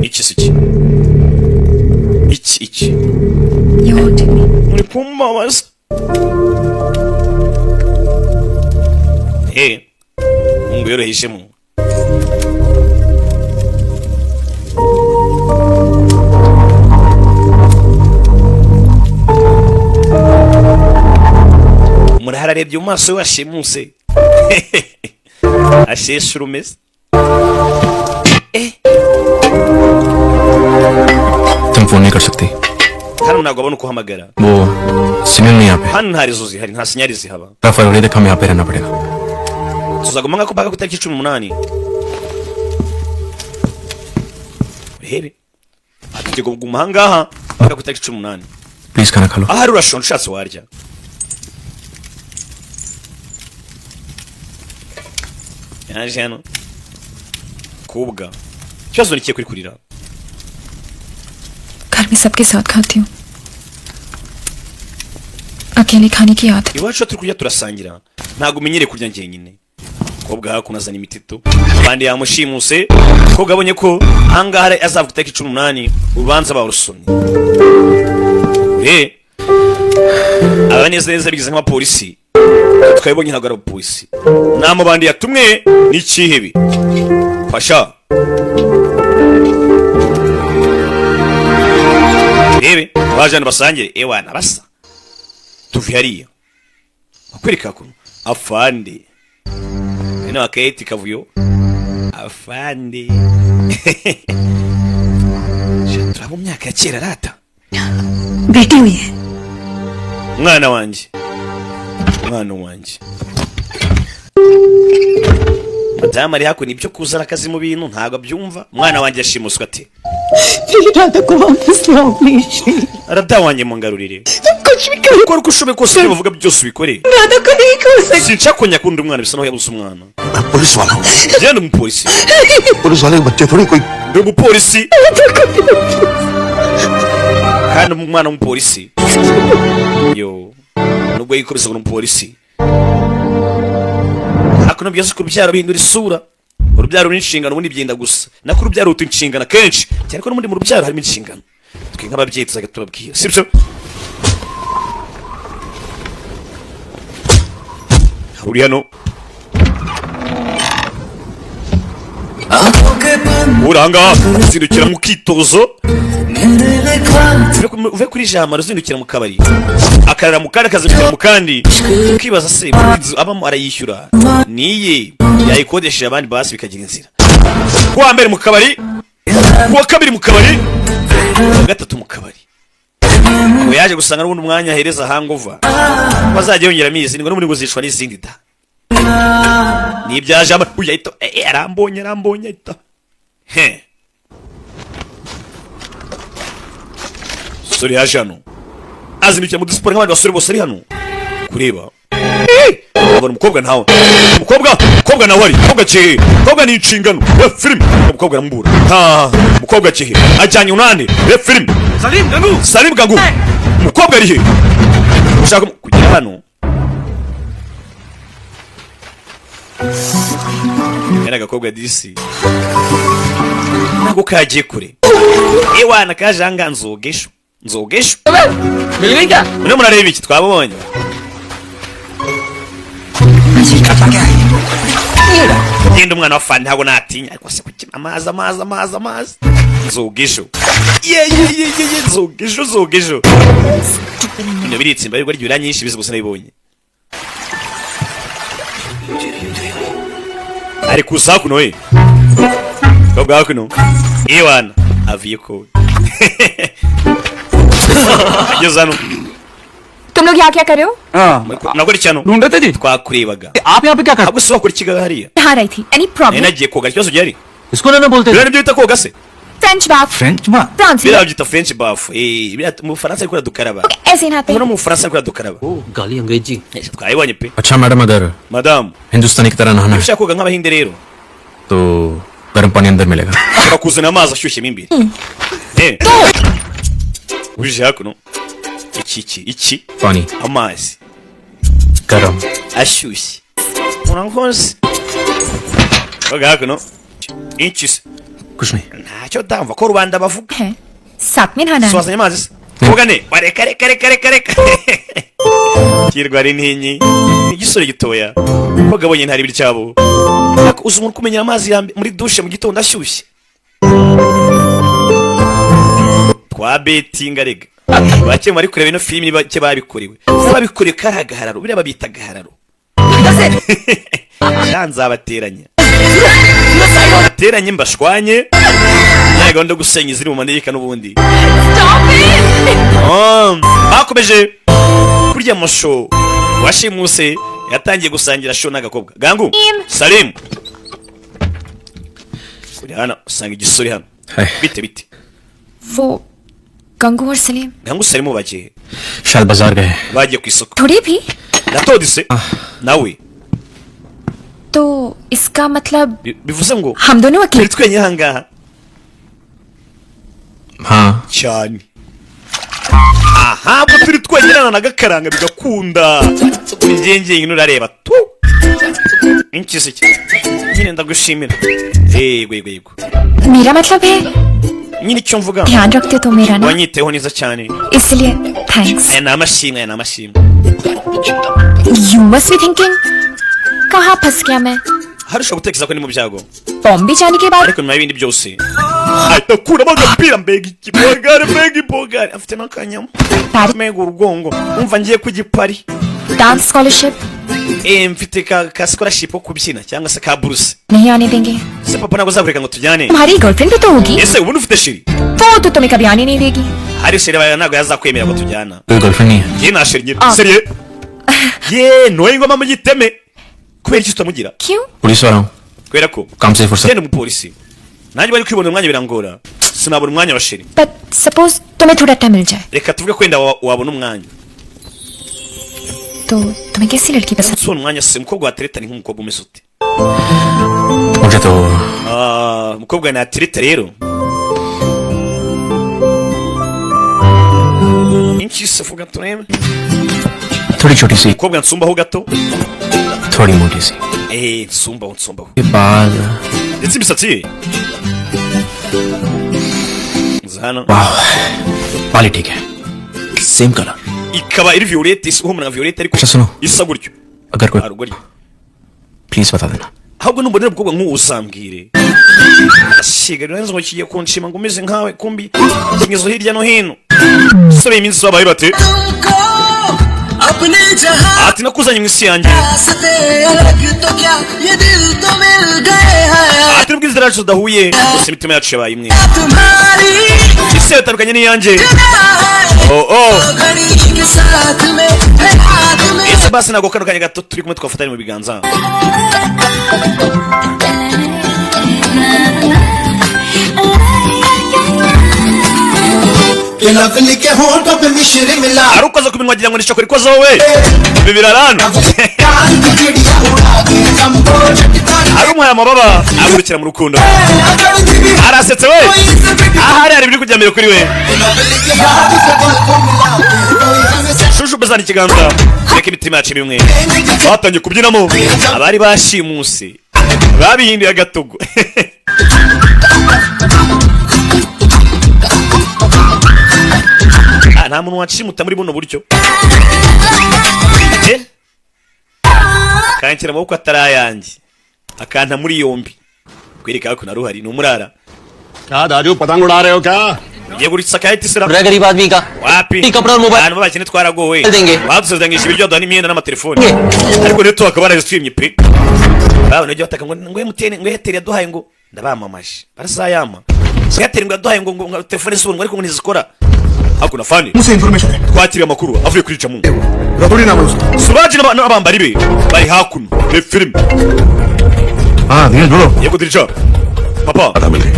iki siki iki You haunted me. muri kumbabaza mungu yoroheshemo murahara arebye mu maso we ashimuse asheshe urumeze तुम फोन नहीं कर सकती hano ntabwo abona uko uhamagara वो सिग्नल नहीं यहाँ पे hano nta rezo zihari nta sinyari zihaba 18 फरवरी तक हमें यहाँ पे रहना पड़ेगा tuzaguma nk'ako mpaka ku itariki 18 urebe ategeka kuguma ahangaha mpaka ku itariki 18 प्लीज खाना खा लो ahari urashonje ushatse warya yaje hano kubwa ikibazo nikiye kuri kurira घर में सबके साथ खाती हूँ अकेले खाने की आदत iwacu turi kurya turasangira ntabwo umenyereye kurya njyenyine kobwa hakuno azana imitito abandi yamushimuse kobwa abonye ko ahangaha azavuga itariki 18 urubanza barusomye abanezeza bigize nk'abapolisi twabonye ntabwo ari abapolisi namo bandi yatumwe n'ikihebi fasha rebe bajana basangire ewana basa tuvi hariya akwereka ko afande ino akayeti kavuyo afande turabo myaka ya kera rata बेटी हुई है mwana wanjye madamu ari hakuno ibyo kuzana akazi mu bintu ntabwo abyumva umwana wanjye yashimuswe ate arada wanjye mungarurire ukora uko ushoboye kose ibyo bavuga byose ubikore sinshaka ko nyakunda umwana bisa naho yabuze umwana police वाला हूँ genda umupolisi police वाले के बच्चे थोड़ी कोई ndi umupolisi kandi umwana w'umupolisi yo nubwo yikoreza ngo umupolisi hakuno byose ku rubyaro bihindura isura urubyaro n'inshingano ubundi byenda gusa nako urubyaro ruta inshingano kenshi cyane ko n'ubundi mu rubyaro harimo inshingano twe nk'ababyeyi tuzaga tubabwira sibyo uri hano uranga uzindukira mu kitozo uve kuri jamaro uzindukira mu kabari akarara mu kandi akazindukira mu kandi ukibaza se abamo arayishyura niye yayikodesheje abandi basi bikagira inzira kuwa mbere mu kabari kuwa kabiri mu kabari kuwa gatatu mu kabari ngo yaje gusanga n'ubundi umwanya ahereza hangover bazajya yongera amizi ngo n'ubundi buzishwa n'izindi da ni ibyaje uyahita arambonye ahita sori yaje hano azindukiye mu disiporo nk'abandi basore bose ari hano kureba abona umukobwa ntawe umukobwa nawe ari umukobwa kihe umukobwa ni inshingano we filime umukobwa aramubura umukobwa kihe ajyanye unani we filime Salim Gangu umukobwa ari he ushaka kugera hano era agakobwa disi ntabwo kagiye kure ewana kaje anga nzogesho मिलेगा mune murareba iki twabonye genda umwana wa fani ntabwo natinya ariko se kukina amazi nzogesho nzogesho bino biritsimba ariko ryura nyinshi bizi gusa nabibonye ari kuza kuno we kobwa kuno ewana aviye ko ageze hano तुम लोग यहाँ क्या कर रहे हो nagora icyano ढूंढ रहे थे जी twakuribaga आप यहाँ पे क्या कर ahubwo se wakora ikiga hariya नहा रही थी any problem nagiye koga ikibazo gihari इसको ना बोलते biriya nibyo bita koga se French बाफ फ्रेंच में फ्रांसी biriya byita french bath mu Bufaransa ariko dukaraba ऐसे नहाते no हैं mu Bufaransa ariko dukaraba गाली अंग्रेजी twayibonye pe अच्छा मैडम अगर madamu हिंदुस्तानी की तरह नहाना है ushaka koga nk'abahinde rero तो गर्म पानी अंदर मिलेगा bakuzana amazi ashyushye mo imbere uje hakuno iki पानी amazi गर्म ashyushye urankoze koga hakuno iki se कुछ नहीं ntacyo ndamva ko rubanda bavuga हैं साथ में नहाना है swazanye amazi se koga ne reka kirwa ari ntinyi igisore gitoya koga abonye ntari biri cyabo uzi umuntu kumenya amazi muri dushe mu gitondo ashyushye twa betinga rega bake bari kureba ino filimi bake babikorewe babikorewe karagahararo biriya babita gahararo nzabateranya bateranye mbashwanye ya gahunda yo gusenya iziri mu manegeka n'ubundi bakomeje kurya amasho washimuse yatangiye gusangira show n'agakobwa Gangu Salim kuri hano usanga igisore hano bite वो गंगू और Salim Gangu Salim bagiye शायद बाजार गए bagiye ku isoko थोड़ी भी natodise nawe तो इसका मतलब bivuze ngo हम दोनों turi अकेले twenye ahangaha हाँ cyane aha bwo turi twenyerana n'agakaranga bigakunda ingenge nurareba tu inkisi nyine ndagushimira yego मेरा मतलब है nyine icyo mvuga ध्यान रखते तो मेरा ना wanyiteho neza cyane इसलिए thanks aya ni amashimwe you must be thinking कहाँ फंस गया मैं harusha gutekereza ko ni mu byago Bombay जाने के बाद ariko nyuma y'ibindi byose ahita akuramo agapira mbega ikibogare afite n'akanyama mbega urugongo umva ngiye ku gipari dance scholarship mfite ka scholarship ko kubyina cyangwa se ka buruse नहीं आने देंगे. se papa ntabwo azakureka ngo tujyane तुम्हारी गर्लफ्रेंड भी तो होगी. ese ubundi ufite sheri वो तो तुम्हें कभी आने नहीं देगी. hari sheri bawe ntabwo yazakwemera ngo tujyana कोई गर्लफ्रेंड नहीं है. ye nta sheri nyine seriye ye noye ngoma mu giteme kubera iki tutamugira क्यों? पुलिस वाला हूँ. kubera ko काम से फुर्सत. genda umupolisi nanjye bari kwibona umwanya birangora sinabona umwanya wa sheri But suppose तुम्हें थोड़ा टाइम मिल जाए reka tuvuge ko wenda wabona umwanya तो तुम्हें कैसी लड़की पसंद? si umwanya se umukobwa watereta ni nk'umukobwa umeze ute मुझे तो umukobwa natereta rero inchi se vuga turebe थोड़ी छोटी सी, umukobwa nsumbaho gato थोड़ी मोटी सी. nsumbaho ये बाल. ndetse imisatsi ye hano वाह, बाल ही ठीक है. Same colour. ikaba iri violette ihumura nka violette ariko अच्छा सुनो, isa gutyo अगर कोई arugoryo प्लीज बता देना. ahubwo numbonera umukobwa nk'uwo usambwire asiga rero ngo kigiye kunshima ngo umeze nkawe kumbi kingezo hirya no hino sobe iminsi babaye bate ati nakuzanye mu isi yanjye ati n'ubwiza racu tudahuye gusa imitima yacu yabaye imwe isi yatandukanye n'iyanjye ese basi ntabwo kano kanya gato turi kumwe twafatanye mu biganza ari ukoze ku minwa wagira ngo ni shokora ikoze wowe ibi birarana ari umuhaye amababa agurukira mu rukundo arasetse we ahari hari ibiri kujya mbere kuri we shushu bezana ikiganza reka imitima yacu bimwe batangiye kubyinamo abari bashimuse babihinduye agatogo nta muntu wanshimuta muri buno buryo kanshyira amaboko atari ayanjye akanta muri yombi kwereka ko naruhari ni umurara क्या दादू पतंग उड़ा रहे हो क्या ugiye guritsa kahita isira गरीब आदमी का wapi कपड़ा और mobile abantu babakene twaragowe Denge. badusezeranyije ibiryo duha n'imyenda n'amatelefoni ariko rero tukaba barazitwimye pe babona ibyo bataka ngo emutiyeni ngo eyateri yaduhaye ngo ndabamamaje barazayama eyateri ngo yaduhaye ngo telefone z'ubuntu ariko ngo ntizikora ariko na fani मुझसे इन्फॉर्मेशन है twakiriye amakuru avuye kuri camungu रबड़ी ना बोलो उसको। subaji n'abambari be bari hakuno be filime हाँ धीरज बोलो yego dirija papa पता मिल गई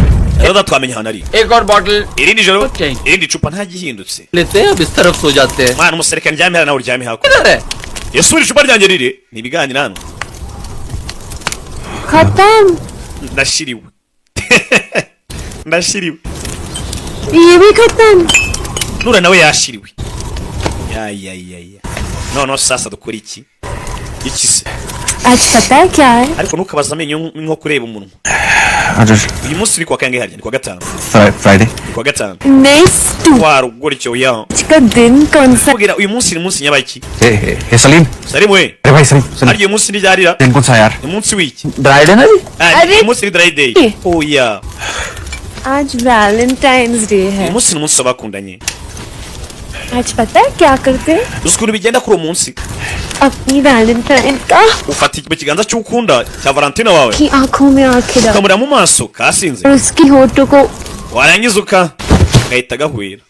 rero twamenye ahantu ari एक और bottle irindi joro Okay. irindi cupa ntagihindutse लेते हैं अब इस तरफ सो जाते हैं mwana umusereka ndyame hano nawe uryame hakuno किधर है yasubira icupa ryanjye riri ni ibiganiro hano खत्म. ndashiriwe ndashiriwe ये भी खत्म. nura nawe yashiriwe ya noneho sasa dukora iki iki se आज पता है क्या है? ariko ntukabaza amenyo nko kureba umunwa आज uyu munsi uri kuwa kangahe harya ni kuwa gatanu Friday. ni kuwa gatanu next warugora icyo ya का दिन कौन सा? kugira uyu munsi ni munsi nyabaki hey Salim. salimu we अरे भाई सलीम सुन. arya uyu munsi ni ryarira दिन कौन सा यार? ni munsi w'iki ब्राइड है ना जी. अरे- uyu munsi ni dry day oya आज वैलेंटाइंस डे है. uyu munsi ni umunsi w'abakundanye आज पता है क्या करते हैं? uzi ukuntu bigenda kuri uwo munsi अपनी वैलेंटाइन का ufata mu kiganza cy'ukunda cya valentina wawe की आंखों में आंखें डाल ukamurira mu maso kasinze और उसकी होठों को warangiza gahita gahwera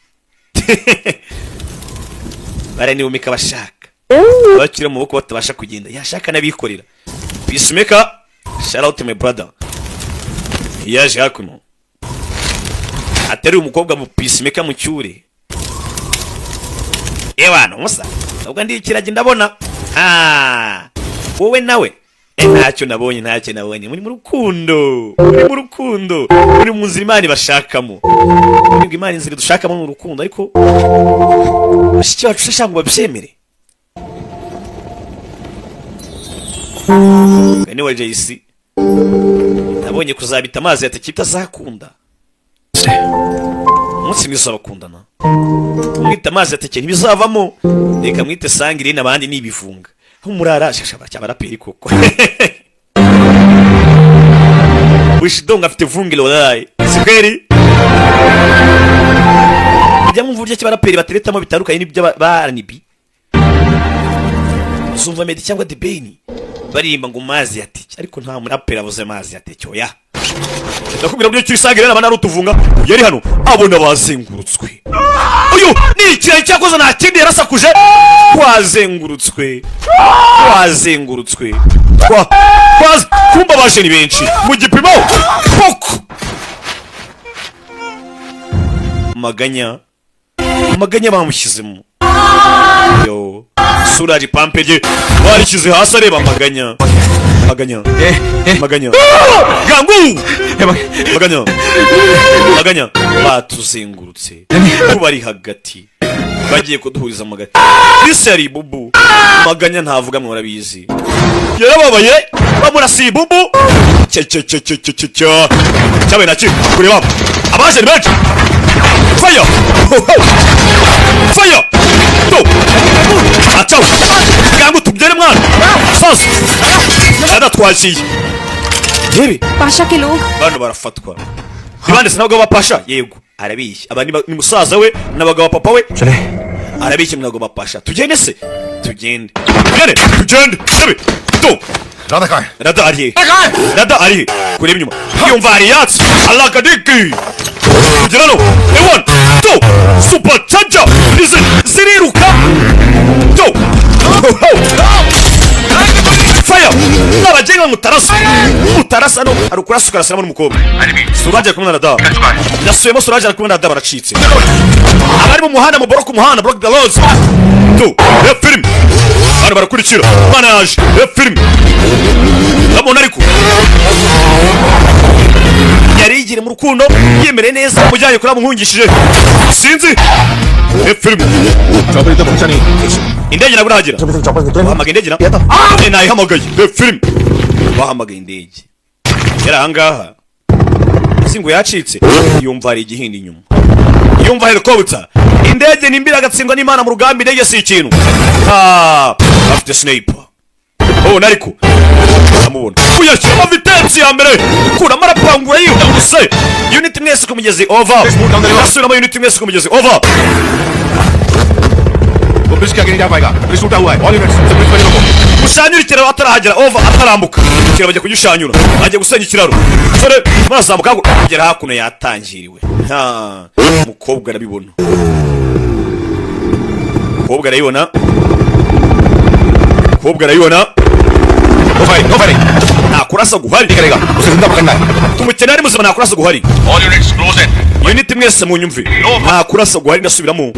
baraniwumika abashaka bakiri mu maboko batabasha kugenda yashaka n'abikorera peacemaker shout out to my brother yaje hakuno atari umukobwa mu peacemaker mu cyure ewana musa ubwo ndi ikiragi ndabona wowe nawe ntacyo nabonye muri mu rukundo muri mu nzira imana ibashakamo muri imana inzira dushakamo mu rukundo ariko bashiki bacu shashaka ngo babyemere bene wa JC nabonye kuzabita amazi yatakita azakunda umunsi mwiza bakundana mwita amazi yatekeye ntibizavamo reka mwite sangire n'abandi nibivunga umurara shashaba cy'abaraperi koko wishidonga afite vungile wallahi sikweri bijya mu buryo cy'abaraperi bateretamo bitandukanye n'ibyo baranibi zumva Meddy cyangwa The Ben baririmba ngo mazi ya teke, ariko nta muraperi avuze mazi ya teke. Oya, ndakubwira buryo cyisangire n'abana rutuvunga yari hano abona bazengurutswe. Uyu ni ikirayi cyakoze nta kindi yarasakuje. Wazengurutswe kumba baje ni benshi mu gipimo koko. Maganya bamushyizemo. Yo, Suraji pampege barishyize hasi areba Maganya. Gangu! Maganya batuzengurutse. Bari hagati. Bagiye kuduhuriza mu gati. Isi yari bubu. Maganya ntavuga murabizi. Yarababaye bamurasiye bubu. Cyabe naki kureba. Abaje ni benshi. Fire! Do! Atau! Gangu tubyere mwana. Sasa. Ada twashiye. Yebi. Pasha के लोग Bano barafatwa. Ibande sinabwo bapasha. Yego. Arabishye. Aba ni musaza we n'abagabo papa we. Arabishye mwago bapasha. Tugende se. Tugende. Yebi. Do! Radha कहाँ है? Rada ari. Kureba inyuma. Yumva ari yatsi. Alakadiki. Tugera no. Ewan. Do! Super charger. Ziriruka. Do! Fire! Nabajenga mutarasa no arukurasa ukarasira muri mukobwa. Suraje kumwe na Rada. Nasuyemo Suraje kumwe na Rada baracitse. Abari mu muhanda mu block the roads. Do! Film. Bari barakurikira. Manage. Film. Namona ariko. Yari yigire mu rukundo yemere neza mujyanye kuri amuhungishije. Sinzi. Film. चौबरी तक पहुंचा नहीं. Indege naguragira. Bahamagaye indege na. Nayihamagaye. Film. Bahamagaye indege. Yari ahangaha. Singo yacitse. Yumva ari Igihinde inyuma. Yumva helicopter. Indege nimbira agatsindwa n'Imana mu rugambi, indege si ikintu. After sniper. Nariko. Amubona. Uyashyira vitesse ya mbere. Kura marapangura yihuse. Unit mwese kumugezi over. Nasubira mu unit mwese kumugezi over. वो ब्रिज के आगे नहीं जा पाएगा. ब्रिज टूटा हुआ है. All units bridge पर रोको. Gushanyura ikiraro atarahagera over atarambuka. Ikiraro bajya kugishanyura. Ajya gusenya ikiraro. Sore bazamuka kugera hakuno yatangiriwe. Mukobwa arabibona. No fighting. Nakurasa guhari. करेगा. उसे जिंदा पकड़ना है. Tumukene ari muzima nakurasa guhari. All units close in. Unit mwese mu nyumvi. Nakurasa guhari ndasubiramo.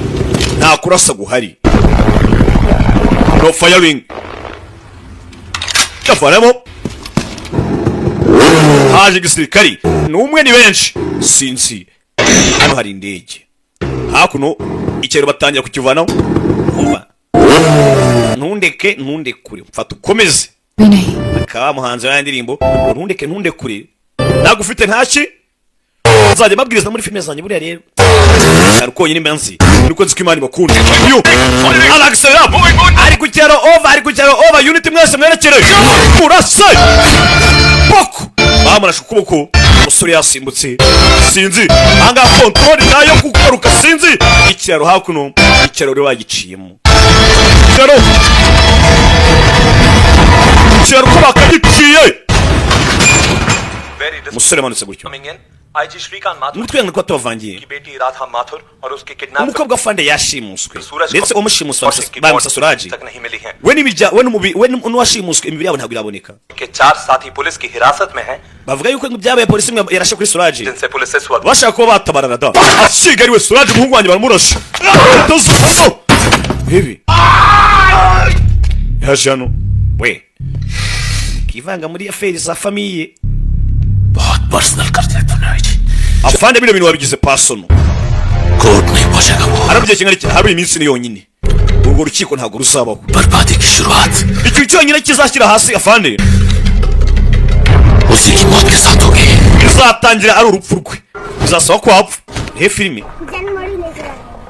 Nakurasa guhari. No firing. Kafaramo. Haje gisirikari. Numwe ni benshi. Sinzi. Hano hari indege. Hakuno ikero batangira kukivanaho. Umva. Ntundeke kure. Mfata ukomeze. Akaba muhanzi wa ndirimbo. Ntundeke kure. Nagufite ntaki. Nzajya mabwiriza muri filime zanjye buriya rero. Yaruko nyine mbanzi. Nuko zikimani bakunda. Yo. Alex up. Ari kugera over unit mwese mwerekere. Murase. Poko. Bamurashe ukuboko. Umusore yasimbutse. Sinzi. Anga control nayo kugaruka sinzi. Ikiraro hakuno. Ikiraro rero bagiciyemo. Ikiraro ko bakagiciye. Umusore manutse gutyo. IG Shrikant Mathur Mutwe ko tuvangiye. की बेटी राधा माथुर और उसके kidnap Umukobwa fande yashimuswe. Ndetse umushimuswa Suraji. तक नहीं मिली है. We n'uwashimuswe imibiri yabo ntabwo iraboneka. के 4 साथी पुलिस की हिरासत में हैं. Bavuga yuko ibyabaye polisi yarashe kuri Suraji. जिनसे पुलिस इस वक्त Bashaka kuba batabarana da. Ashigariwe Suraji umuhungu wanjye baramurashe. Bibi. Yashano. We. Kivanga muri affaires za famille. बहुत पर्सनल कर दिया तूने आज. Afande bino bintu wabigize personal. Court नहीं पहुंचेगा वो. Arabye kingari hari iminsi ni yonyine. Urwo rukiko ntabwo rusabaho. बर्बादी की शुरुआत Icyo cyonyine kizashyira hasi afande. उसी की मौत के साथ होगी. Bizatangira ari urupfu rwe. Bizasaba ko apfa. He filime.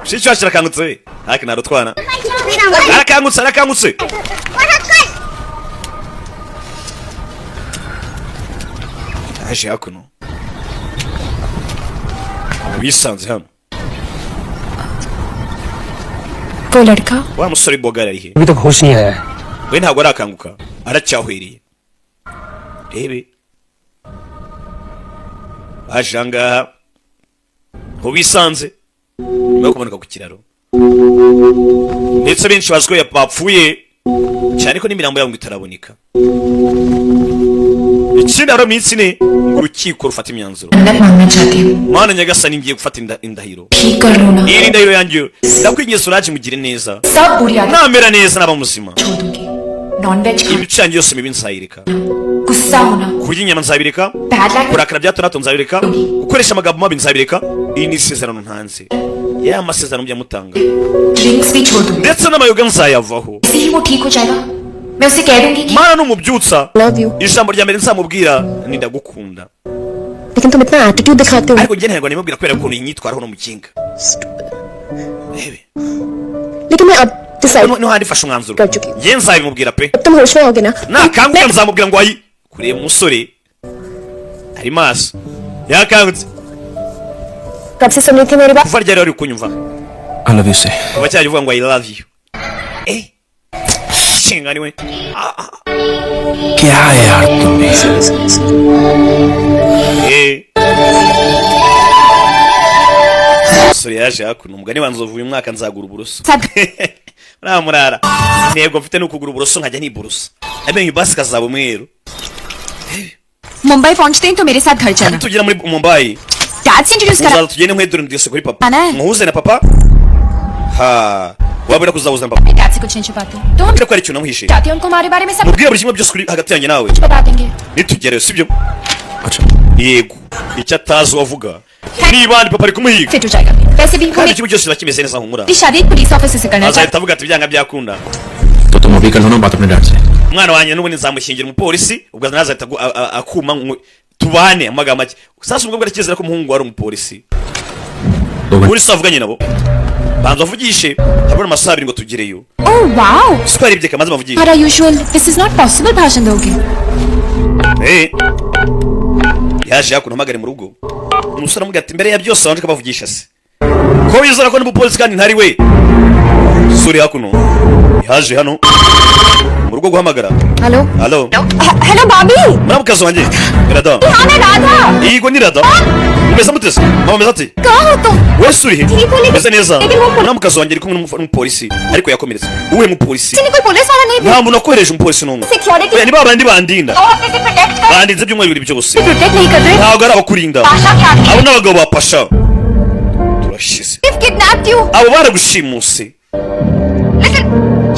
Shicho kirakangutse we. Haki narutwana. Arakangutse. Aje hakuno. Wisanze hano. वो लड़का Wa musore bogara ari he? अभी तक होश नहीं आया है. we ntabwo arakanguka aracyahwiriye rebe ajanga ho bisanze nyuma yo kumanuka ku kiraro ndetse benshi baziko yapfuye cyane ko n'imirambo yabo itaraboneka ikindi ari iminsi ine ngo urukiko rufata imyanzuro mana nyagasani ngiye gufata indahiro iyi ndahiro yanjye ndakwingiye Suraje mugire neza namera neza naba muzima imico yanjye yose mibi nzayireka kurya inyama nzabireka kurakara bya hato nzabireka gukoresha amagambo mabi nzabireka iyi ni isezerano ntanze ya masezerano byamutanga ndetse n'amayoga nzayavaho mana n'umubyutsa ijambo rya mbere nzamubwira ni ndagukunda ariko njye ntabwo nimubwira kubera ukuntu yinyitwaraho no mukinga rebe no handi fasha umwanzuro njye nzabimubwira pe nakanguka nzamubwira ngo ayi kureba umusore ari maso yakangutse kuva ryari wari kunyumva I love you say. kuva cyari uvuga ngo I love you shingani we क्या है यार तुम्हें umusore yaje hakuno umugani wanzovu uyu mwaka nzagura uburoso murara intego mfite ni ukugura uburoso nkajya niburosa amenyo basi kazaba umweru Mumbai पहुंचते ही तो मेरे साथ घर चलना tugera muri Mumbai डैड से इंट्रोड्यूस करा uzaza tugende nkwedu ndetse kuri papa Ana. muhuze na papa ha wabura kuzahuza na papa dad से कुछ नहीं छुपाते तो हम mbere ko ari ikintu namuhishe चाहती हूँ उनको हमारे बारे में सब mubwire buri kimwe byose kuri hagati yanjye nawe बता देंगे nitugereyo sibyo अच्छा yego icyo atazi wavuga niba ni papa ari kumuhiga fit हो जाएगा वैसे भी kandi ikigo cyose bakimeze neza humura मेरी शादी पुलिस ऑफिसर से करना चाहती azahita avuga ati byanga byakunda तो तुम अभी कर लो ना बात अपने डैड से umwana wanjye n'ubundi nzamushyingira umupolisi ubwo nazahita akuma tubane amagambo make sasa umugabo arakizera ko umuhungu wari umupolisi polisi avuganye nabo banza avugishe habura amasaha abiri ngo tugereyo oh wow sitwari ibye kamaze bavugishe हमारा usual this is not possible भाषण दोगे yaje hakuno hamagare mu rugo umusore amubwira ati mbere ya byose wanje kabavugisha se ko wizera ko n'umupolisi kandi ntari we suri hakuno yaje hano mu rugo guhamagara hello halo hello भाभी muramukazi wanjye irada हाँ मैं Radha yego ni rada umeze mutese mama meze ati कहाँ हो तुम we suri he ठीक हो meze neza लेकिन वो muramukazi wanjye ari kumwe n'umupolisi ariko yakomeretse uwe mupolisi किसी ने कोई पुलिस वाला नहीं nta muntu wakohereje umupolisi n'umwe security oya ni babandi bandinda वो अपने से प्रोटेक्ट कर bandinze byumweru bibiri byose protect नहीं कर रहे ntabwo ari abakurinda पाशा क्या abo n'abagabo ba pasha turashize kidnapped you abo baragushimuse listen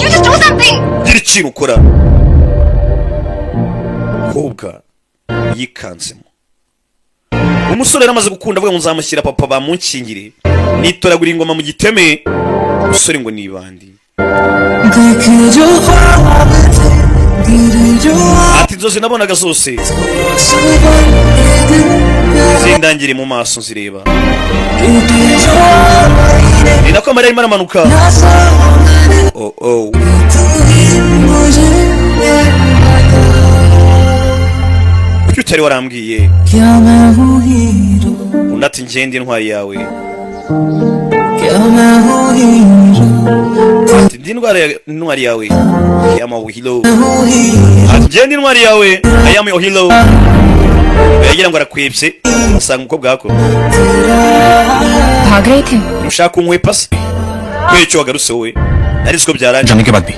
you just do something gira ikintu ukora kobwa yikanzemo umusore yari amaze gukunda avuga ngo nzamushyira papa bamunkingire nitoragura ingoma mu giteme umusore ngo ni bandi ati inzozi nabonaga zose zindangire mu maso nzireba ni nako amarira arimo aramanuka kuki utari warambwiye unati ngende intwari yawe ati ndi intwari yawe yamawuhilo ati ngende intwari yawe ayamawuhilo yagira ngo arakwebye asanga umukobwa wako भाग रहे थे ushaka kunkwepa se kubera icyo wagarutse wowe narizi ko byarangiye जाने के बाद भी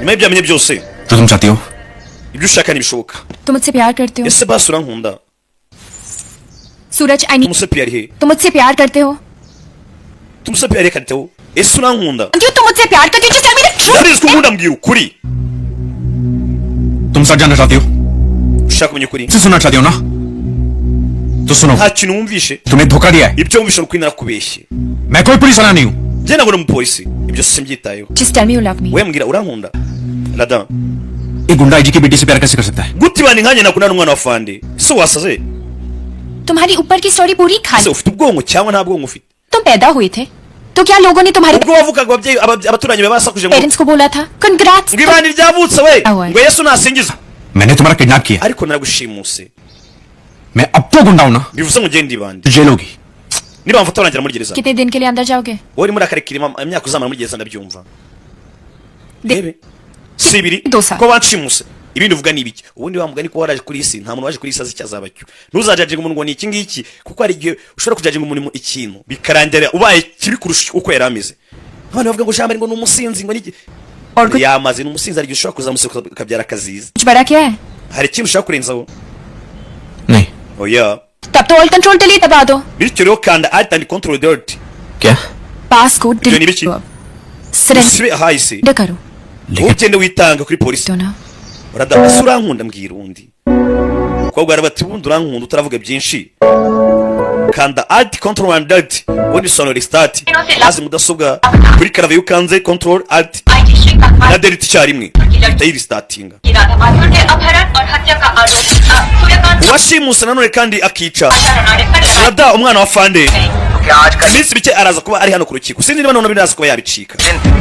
nyuma y'ibyamenye byose जो तुम चाहती हो ibyo ushaka ntibishoboka तुम मुझसे प्यार करते हो ese basi urankunda Suraj I mean तुमसे प्यार है तुम मुझसे प्यार करते हो तुमसे प्यार करते हो ese urankunda क्यों तुम मुझसे प्यार करते हो just tell me the truth ndabizi ko unkunda mbwira ukuri तुम सच जानना चाहती हो ushaka kumenya ukuri से सुनना चाहती हो ना तो सुनो nta kintu wumvishe तुम्हें धोखा दिया है ibyo wumvishe ukuri narakubeshye मैं कोई पुलिस वाला नहीं हूँ njye ntabwo uri umupolisi ibyo simbyitayeho just tell me you love me we mbwira urankunda rada एक गुंडा आईजी की बेटी से प्यार कैसे कर सकता है gute ibandi nkanjye nakundana n'umwana wa fande ese wasaze तुम्हारी ऊपर की स्टोरी पूरी ese खाली ufite ubwonko cyangwa nta bwonko ufite तुम पैदा हुए थे तो क्या लोगों ने तुम्हारे ubwo wavugaga ababyeyi abaturanyi be basakuje ngo parents को बोला था congrats ngo ibandi ryavutse we Awe. ngo yesu nasingizwe मैंने तुम्हारा किडनैप किया ariko naragushimuse मैं अब तो गुंडा हूँ ना bivuze ngo ngende ibandi तो जेल होगी niba mfata urangira muri gereza कितने दिन के लिए अंदर जाओगे wowe urimo urakarekera imyaka uzamara muri gereza ndabyumva rebe sibiri Dosa. ko banshimuse ibindi uvuga ni ibiki ubundi wa mugani ko waraje kuri isi nta muntu waje kuri isi azi cyazaba cyo ntuzajajinga umuntu ngo ni iki ngiki kuko hari igihe ushobora kujajinga umuntu ikintu bikarangira ubaye kibi kurusha uko yari ameze abantu bavuga ngo shambari ngo ni umusinzi ngo niki yamaze ni umusinzi ari ushobora kuzamusuka kabyara kaziza कुछ बड़ा क्या है hari ikintu ushaka kurenzaho नहीं oya तब तो alt control delete दबा दो bityo rero kanda alt and control delete क्या पास कोड जो नहीं डिलीट बची। करो अब सरेंडर usibe hahise करो ugende witanga kuri polisi तो ना uradabasa urankunda mbwira undi umukobwa arabati ubundi urankunda utaravuga byinshi kanda alt control and delete ubundi sonora start maze mudasobwa kuri karave yukanze control alt na delete icyarimwe ihita yiristatinga uwashimuse nanone kandi akica rada umwana wa fande iminsi mike araza kuba ari hano ku rukiko sinzi niba none biraza kuba yabicika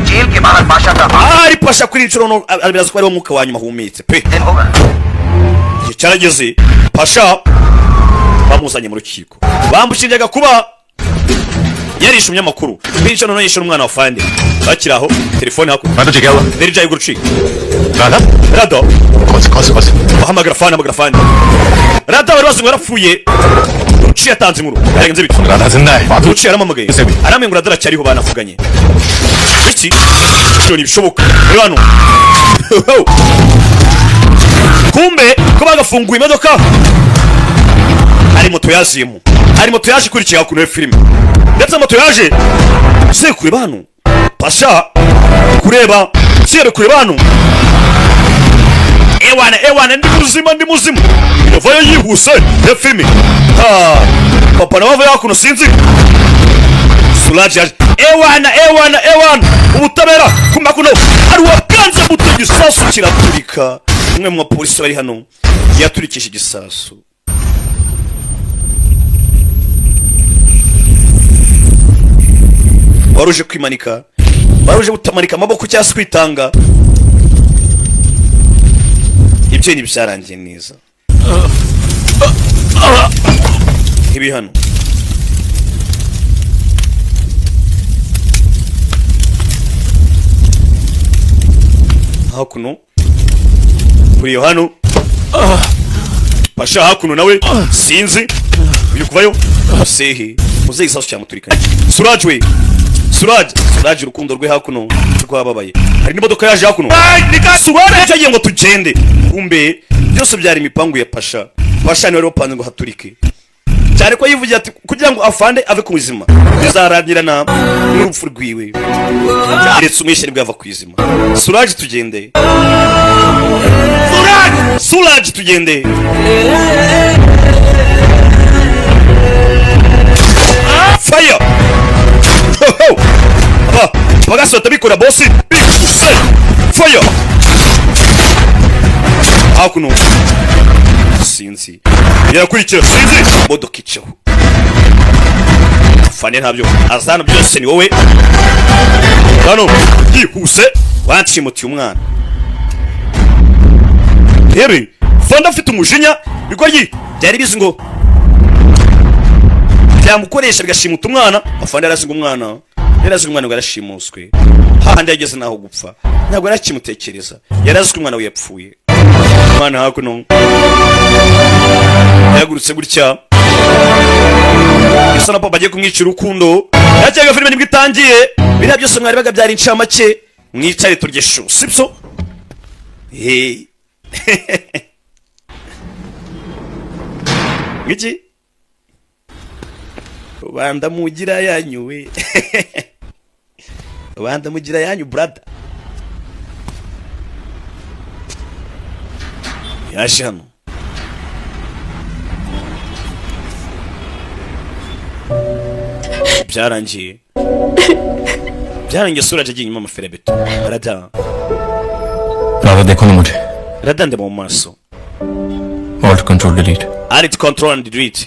jail के बाहर पाशा का ari pasha kuri inshuro no biraza kuba ari wo mwuka wa nyuma humetse pe दिन होगा igihe cyarageze pasha bamuzanye mu rukiko bamushinjaga kuba yarishe umunyamakuru binshi none yishe umwana wa fande bakiri aho telefone hakuno मैं तुझे क्या हुआ derija y'ugucika Radha rado कौन से bahamagara fande rado bari bazi ngo yarapfuye uciye atanze inkuru yarenze bityo Radha जिंदा है बात uciye aramamagaye Ese bi. aramwe ngo radara cyariho banavuganye iki cyo ntibishoboka rero hano kumbe ko bagafunguye imodoka hari moto yaziyemo hari moto yaje ikurikiye hakuno ya filime ndetse moto yaje se kureba hano pasha kureba se kureba hano ewana ndi muzima yavayo yihuse ya filime ha papa na bava hakuno sinzi Suraje yaje ewana ubutabera kumakuno ari wakanze muto gisasu kiraturika umwe mu bapolisi bari hano yaturikisha igisasu waruje kwimanika waruje gutamanika amaboko cyangwa kwitanga ibyo ni byarangiye neza ibi hano hakuno kuri yo hano pasha hakuno nawe sinzi uyu kuvayo sehe muzeyi sasu cyamuturikanye Suraj urukundo rwe hakuno rwababaye hari n'imodoka yaje hakuno Suraj yagiye ngo tugende kumbe byose byari imipangu ya pasha ni wari wapanze ngo haturike cyane ko yivugira ati kugira ngo afande ave ku buzima bizarangirana n'urupfu rwiwe ndetse umwishyari bwava ku izima Suraj tugende fire bagasi batabikora bosi fire hakuno sinzi yarakurikira sinzi modoka iceho fane ntabyo azana byose ni wowe hano yihuse wanshimutiye umwana rebe fanda afite umujinya bigoryi byari bizi ngo byamukoresha bigashimuta umwana afande yarazi ngo umwana ngo yarashimuswe hahandi yageze naho gupfa ntabwo yarakimutekereza yarazi ko umwana we yapfuye umwana hakuno yagurutse gutya isa na papa agiye kumwicira urukundo yakiraga filime nibwo itangiye biriya byose mwari baga byari incamake mwicare turye shu sibyo ngiki rubanda mugira yanyu we rubanda mugira yanyu brother yaje hano byarangiye Suraj agiye inyuma amaferabeto rada Radha देखो ना मुझे rada ndeba mu maso alt control delete alt control and delete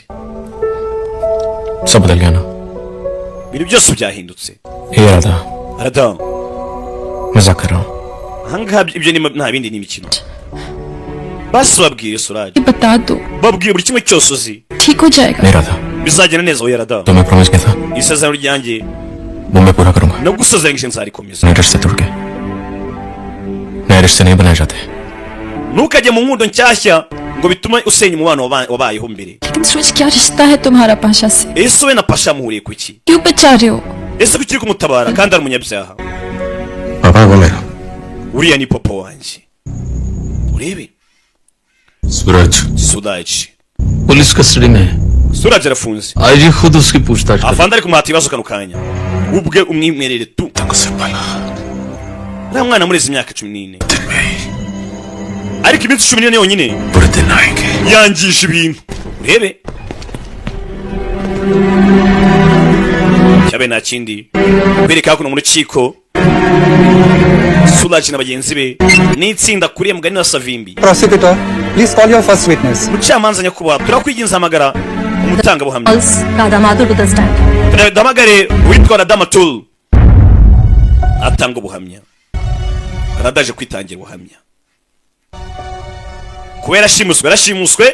सब बदल गया ना ibintu byose byahindutse हे राधा rada मजाक कर रहा हूँ ahangaha ibyo ni nta bindi ni imikino basi babwiye Suraj बता दो babwiye buri kimwe cyose uzi ठीक हो जाएगा नहीं Radha bizagenda neza oya rada तो मैं प्रॉमिस किया था isezerano ryanjye वो मैं पूरा करूंगा nagusezeranyije nzarikomeza नए रिश्ते तोड़ के नए फ्रेश से नहीं बनाए जाते. ntukajye mu nkundo nshyashya ngo bitume usenya umubano wabayeho mbere. लेकिन सूरज क्या रिश्ता है तुम्हारा पाशा से? ese we na pasha muhuriye ku ki? क्यों बचा रहे हो? ese kuki uri kumutabara kandi ari umunyabyaha? पापा वो मेरा uriya ni papa wanjye. urebe सूरज Sudaji. पुलिस कस्टडी में है. Suraj arafunze. आईजी खुद उसकी पूछताछ कर. afande ari kumuhata ibibazo kano kanya ubwe umwimwerere tu. nta mwana murezi imyaka 14 ariko iminsi 14 yonyine yangisha ibintu. urebe cyabe nta kindi bereka kuno mu rukiko Suraj na bagenzi be n'itsinda kuriye mugani wa Savimbi. Prosecutor, please call your first witness. mucamanza nyakubahwa turakwiginza amagara umutanga buhamya. Radamatul to the stand. Damagare witwa Radamatul atanga ubuhamya. Radaje kwitangira ubuhamya kubera yarashimuswe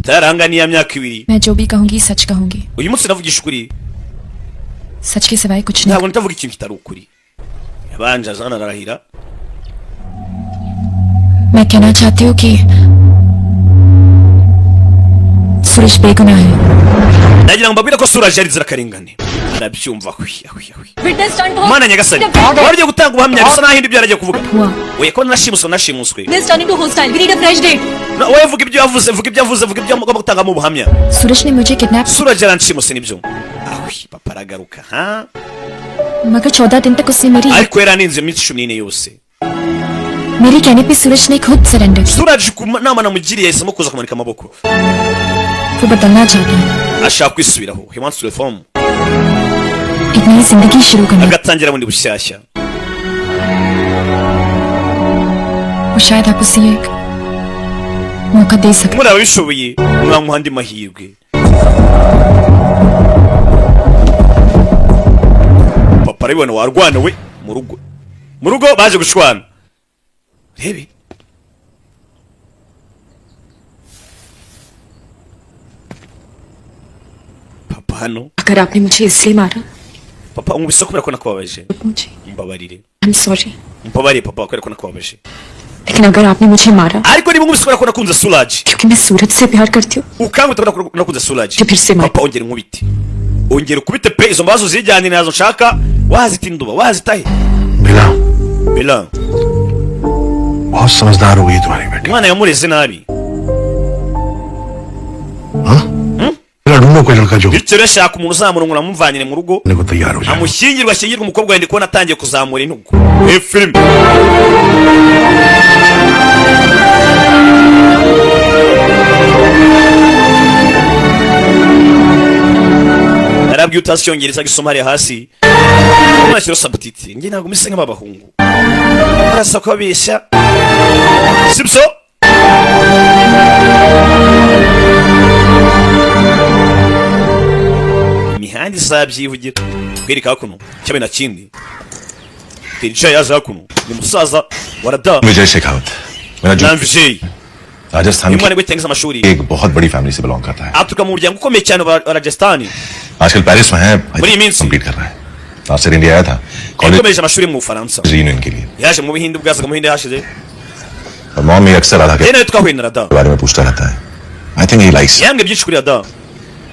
taranganiye imyaka 2. मैं जो भी कहूंगी सच कहूंगी. uyu munsi navugisha ukuri सच के सिवाय कुछ नहीं. ntabwo ntavuga ikintu kitari ukuri. yabanje azana arahira. मैं कहना चाहती हूँ कि सूरज बेगुनाह है. ndagira ngo mbabwire ko Suraj yari zirakarengane. arabyumva Witness stand for. mana nyagasani waryo gutanga ubuhamya bisa naho ibyo yaragiye kuvuga. oye ko nashimuswe. This turn into hostile. We need a fresh date. no wowe vuga ibyo yavuze vuga ibyo agomba gutanga mu buhamya. सूरज ने मुझे kidnap. Suraj yaranshimuse nibyo. papa aragaruka ha मगर 14 दिन तक उसने ariko yaraninze iminsi 14 yose. मेरी कहने पे सूरज ने खुद सरेंडर किया. Suraj ku nama namugiriye yahisemo kuza kumanika amaboko. वो बदलना चाहता है. ashaka kwisubiraho. he wants to reform. एक नई जिंदगी शुरू करना. agatangira bundi bushyashya. वो शायद आप उसे एक मौका दे सकते. muri ababishoboye mwamuha andi mahirwe. papa arabibona warwana we mu rugo baje gushwana. rebe papa hano. अगर आपने मुझे इसलिए मारा. papa umubise kubera ko nakubabaje. मुझे. mbabarire. I'm sorry. mbabarire papa kubera ko nakubabaje. लेकिन अगर आपने मुझे मारा. ariko niba umubise kubera ko nakunze Suraj. क्योंकि मैं सूरज से प्यार करती हूँ. ukangute kubera ko nakunze Suraj. फिर से मार. papa ongera nkubite. ongera ukubite pe izo mbazo zijyanye nazo nshaka wazitinduba wazitahe. Bela बहुत समझदार हो गई तुम्हारी बेटी. mwana yamureze nabi. ढूंढो कोई लड़का जो bityo rero shaka umuntu uzamurungura amuvanyire mu rugo को तैयार हो जाए. amushyingirwa umukobwa wende kubona atangiye kuzamura intugu. film narabwiye utasyongereza gisoma hariya hasi nashyira sabutitire njye ntabwo mise nk'abahungu barasa kubabeshya sibyo. imihanda izabyivugira kwereka hakuno cyabe na kindi terica yaje hakuno ni musaza wa Rada विजय शेखावत मेरा जो Vijay Rajasthan umwana witangiza amashuri की एक बहुत बड़ी फैमिली से बिलोंग करता है. aturuka mu muryango ukomeye cyane wa Rajasthan. आजकल पेरिस में है. बड़ी मीन्स कंप्लीट कर रहा है. लास्ट ईयर इंडिया आया था college yakomeje amashuri mu Bufaransa. Reunion के लिए. yaje mu Bihinde bwazaga mu Bihinde hashize. और मॉम भी अक्सर राधा के rero twahuye na Rada बारे में पूछता रहता है. I think he likes. yambwiye byinshi kuri Rada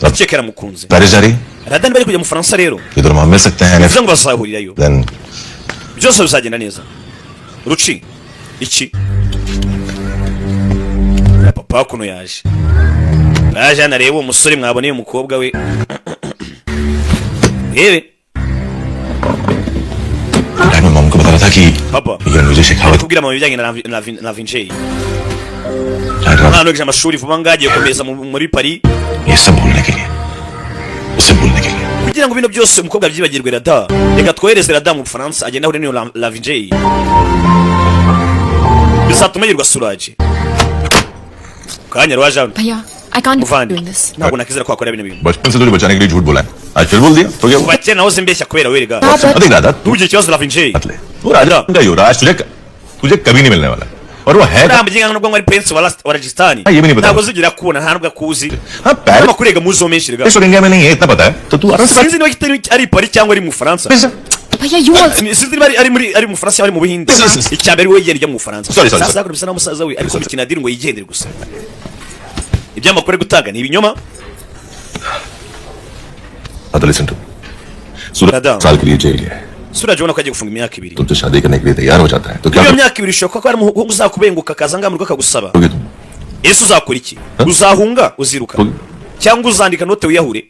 ndakeka yaramukunze. Paris जा रही. Rada bari kujya mu Bufaransa rero इधर हम मिल सकते हैं. bivuze ngo bazahurirayo then byose bizagenda neza. ruci iki papa kuno yaje nareba umusore mwaboneye umukobwa we. rebe मैं मॉम को बता रहा था कि papa ये विजय Shekhawat kubwira mama ibijyanye na Vijay umwana wiga amashuri vuba ngagiye komeza muri Paris. ये सब भूलने के लिए उसे भूलने के लिए kugira ngo bino byose umukobwa byibagirwe Rada reka twohereze Rada mu Bufaransa agenda ahure n'iyo la Vijay bizatuma yirwa Suraj. Kanya rwaje hano भैया I can't be muvandi doing this. ntabwo nakizera ko wakora bino bintu. बचपन से तुझे बचाने के लिए झूठ बोला है. आज फिर बोल दिया तो क्या हुआ? kuva kera nahoze mbeshya kubera werega अधिक Radha ntugire ikibazo na Vijay. मत ले. वो राजा का युवराज तुझे कभी नहीं मिलने वाला. और वो है urambyinga nubwo ngo ari prince wa Rajasthan ये भी नहीं पता. ntabwo uzigira kubona nta nubwo akuzi. हाँ Paris amakuru yega muzo menshi rega और इंडिया में नहीं है इतना पता है. तो तू आराम से sinzi niba ari Paris cyangwa ari mu Bufaransa. भैया you also sinzi ari mu Faransa ari mu Buhinde icyambere we yegera mu Faransa sasa kubisa na musaza we ariko mikina diri ngo yigendere gusa ibyamakore gutanga ni ibinyoma Ada listen to Suraj साल के लिए जेल है Suraj ubona ko agiye gufunga imyaka 2 तुम तो शादी करने के लिए तैयार हो जाता है तो क्या iyo myaka 2 ishoka ko ari umuhungu uzakubenguka kazanga mu rwakagusaba Yesu uzakora iki uzahunga uziruka cyangwa uzandika note wiyahure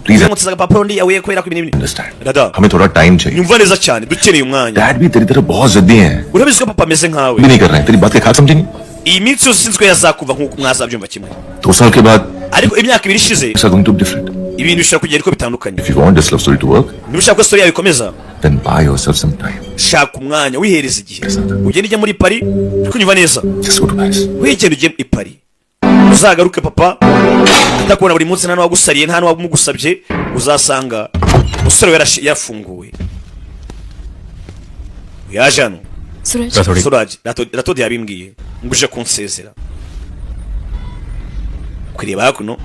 please umutsaga papuro ndi yawe kwera ko ibintu Dada हमें थोड़ा टाइम चाहिए nyumva neza cyane dukeneye umwanya dad भी तेरी तरह बहुत जिद्दी हैं urabizi ko papa ameze nkawe भी नहीं कर रहे हैं तेरी बात के खाक समझेंगे iyi minsi yose sinzwe yazakuva nkuko mwazabyumva kimwe 2 साल के बाद ariko imyaka 2 ishize it's going to be different ibintu bishobora kugenda uko bitandukanye if you want this love story to work niba ushaka ko story yawe ikomeza then buy yourself some time shaka umwanya wihereza igihe ugende ujya muri Paris kunyumva neza just go to Paris wigende ujye i Paris uzagaruke papa atakubona buri munsi nta n'uwagusariye nta n'uwamugusabye uzasanga umusore yarafunguwe yaje hano Suraj ratodi yabimbwiye nguje kunsezera kureba hakuno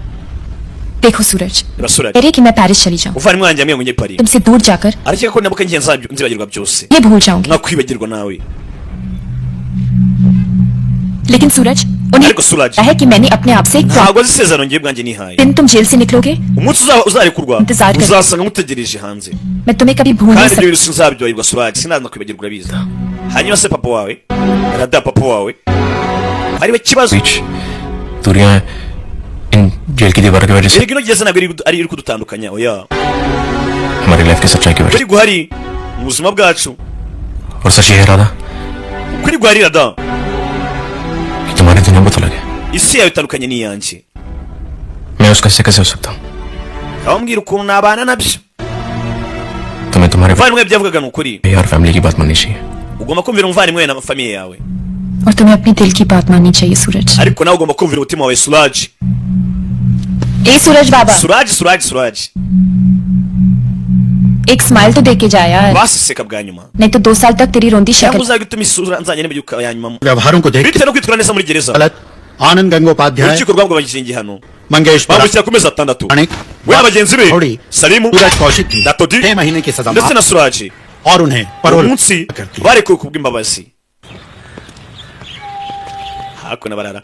देखो सूरज Suraj कह रही कि मैं पेरिस चली जाऊं uvana mwanje amwe munye Paris तुमसे दूर जाकर ariko ko nabuka ngiye nzibagirwa byose ये भूल जाऊंगी nakwibagirwa nawe लेकिन सूरज उन्हें ariko Suraj है कि मैंने अपने आप से एक ntabwo azisezerano ngiye bwanjye nihaye दिन तुम जेल से निकलोगे umunsi uzarekurwa इंतजार कर uzasanga mutegereje hanze मैं तुम्हें कभी भूल नहीं kandi सकती ibyo sinzabyoyirwa Suraj sinaza kwibagirwa urabizi hanyuma se papa wawe Rada papa wawe ari we kibazo दूरियां इन जेल की दीवारों की वजह से ino gihe ntabwo ari iri kudutandukanya oya हमारी लाइफ की सच्चाई की वजह kuri guhari mu buzima bwacu और सच ये है राधा kuri guhari Rada कि तुम्हारी दुनिया बहुत अलग है isi yawe itandukanye n'iyanjye मैं उसका हिस्से कैसे हो सकता हूँ abambwira ukuntu nabana nabyo तुम्हें तुम्हारे umuvandimwe byavugaga ni ukuri यार फैमिली की बात माननी चाहिए ugomba kumvira umuvandimwe na famiye yawe और तुम्हें अपनी दिल की बात माननी चाहिए सूरज ariko nawe ugomba kumvira umutima wawe Suraj ए सूरज बाबा Suraj एक स्माइल तो दे के जा यार baseseka bwa nyuma नहीं तो 2 साल तक तेरी रोंदी cyangwa शक्ल uzajya utuma isura nzanye n'ibyuka ya nyuma व्यवहारों को देख bitewe no kwitwara neza muri gereza गलत आनंद Gangopadhyay urukiko rwagabanyije igihano Mangesh bamukira ku mezi 6 अनेक we abagenzi be थोड़ी Salimu सूरज कौशिक की Datodi 6 महीने की सजा ndetse na माफ Suraj और उन्हें परोल umunsi करती barekuwe kubw'imbabazi hakuna barara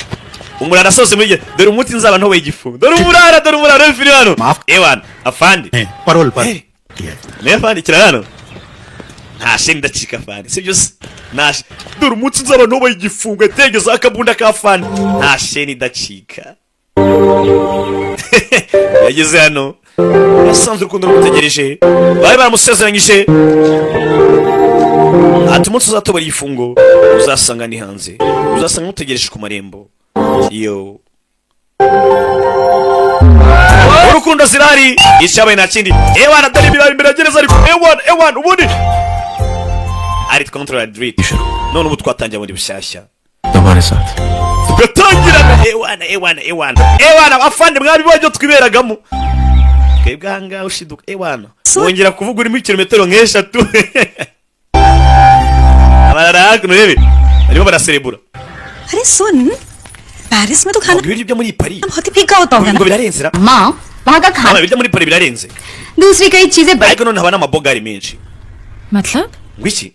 umurara asoze muri dore umunsi nzaba ntowe igifu dore umurara w'ifiri hano ewana afandi है परोल पर ne afandi kira hano nta sheni ndacika afandi sibyo se nta dore umunsi nzaba ntowe igifungo tegeza akabunda ka afandi nta sheni ndacika yageze hano yasanze urukundo rumutegereje bari baramusezeranyije ati umunsi uzatobora igifungo uzasanga ni hanze uzasanga mutegereje ku marembo yo urukundo zirari ishabaye nta kindi ewana dore ibirari imbere ya gereza ariko ewana ubundi ari control dread none ubu twatangiye bundi bushyashya तुम्हारे साथ tugatangirana ewana afande mwabi bajyo twiberagamo twebwe ahangaha ushiduka ewana wongera kuvuga uri muri kilometero nk'eshatu abarara hakuno rebe barimo baraserebura अरे सुन पेरिस में तो खाना ibiryo byo muri Paris बहुत ही फीका होता होगा ngo birarenze ra माँ वहाँ का खाना ibiryo muri Paris birarenze दूसरी कई चीजें ariko none haba n'amabogari menshi मतलब ngwiki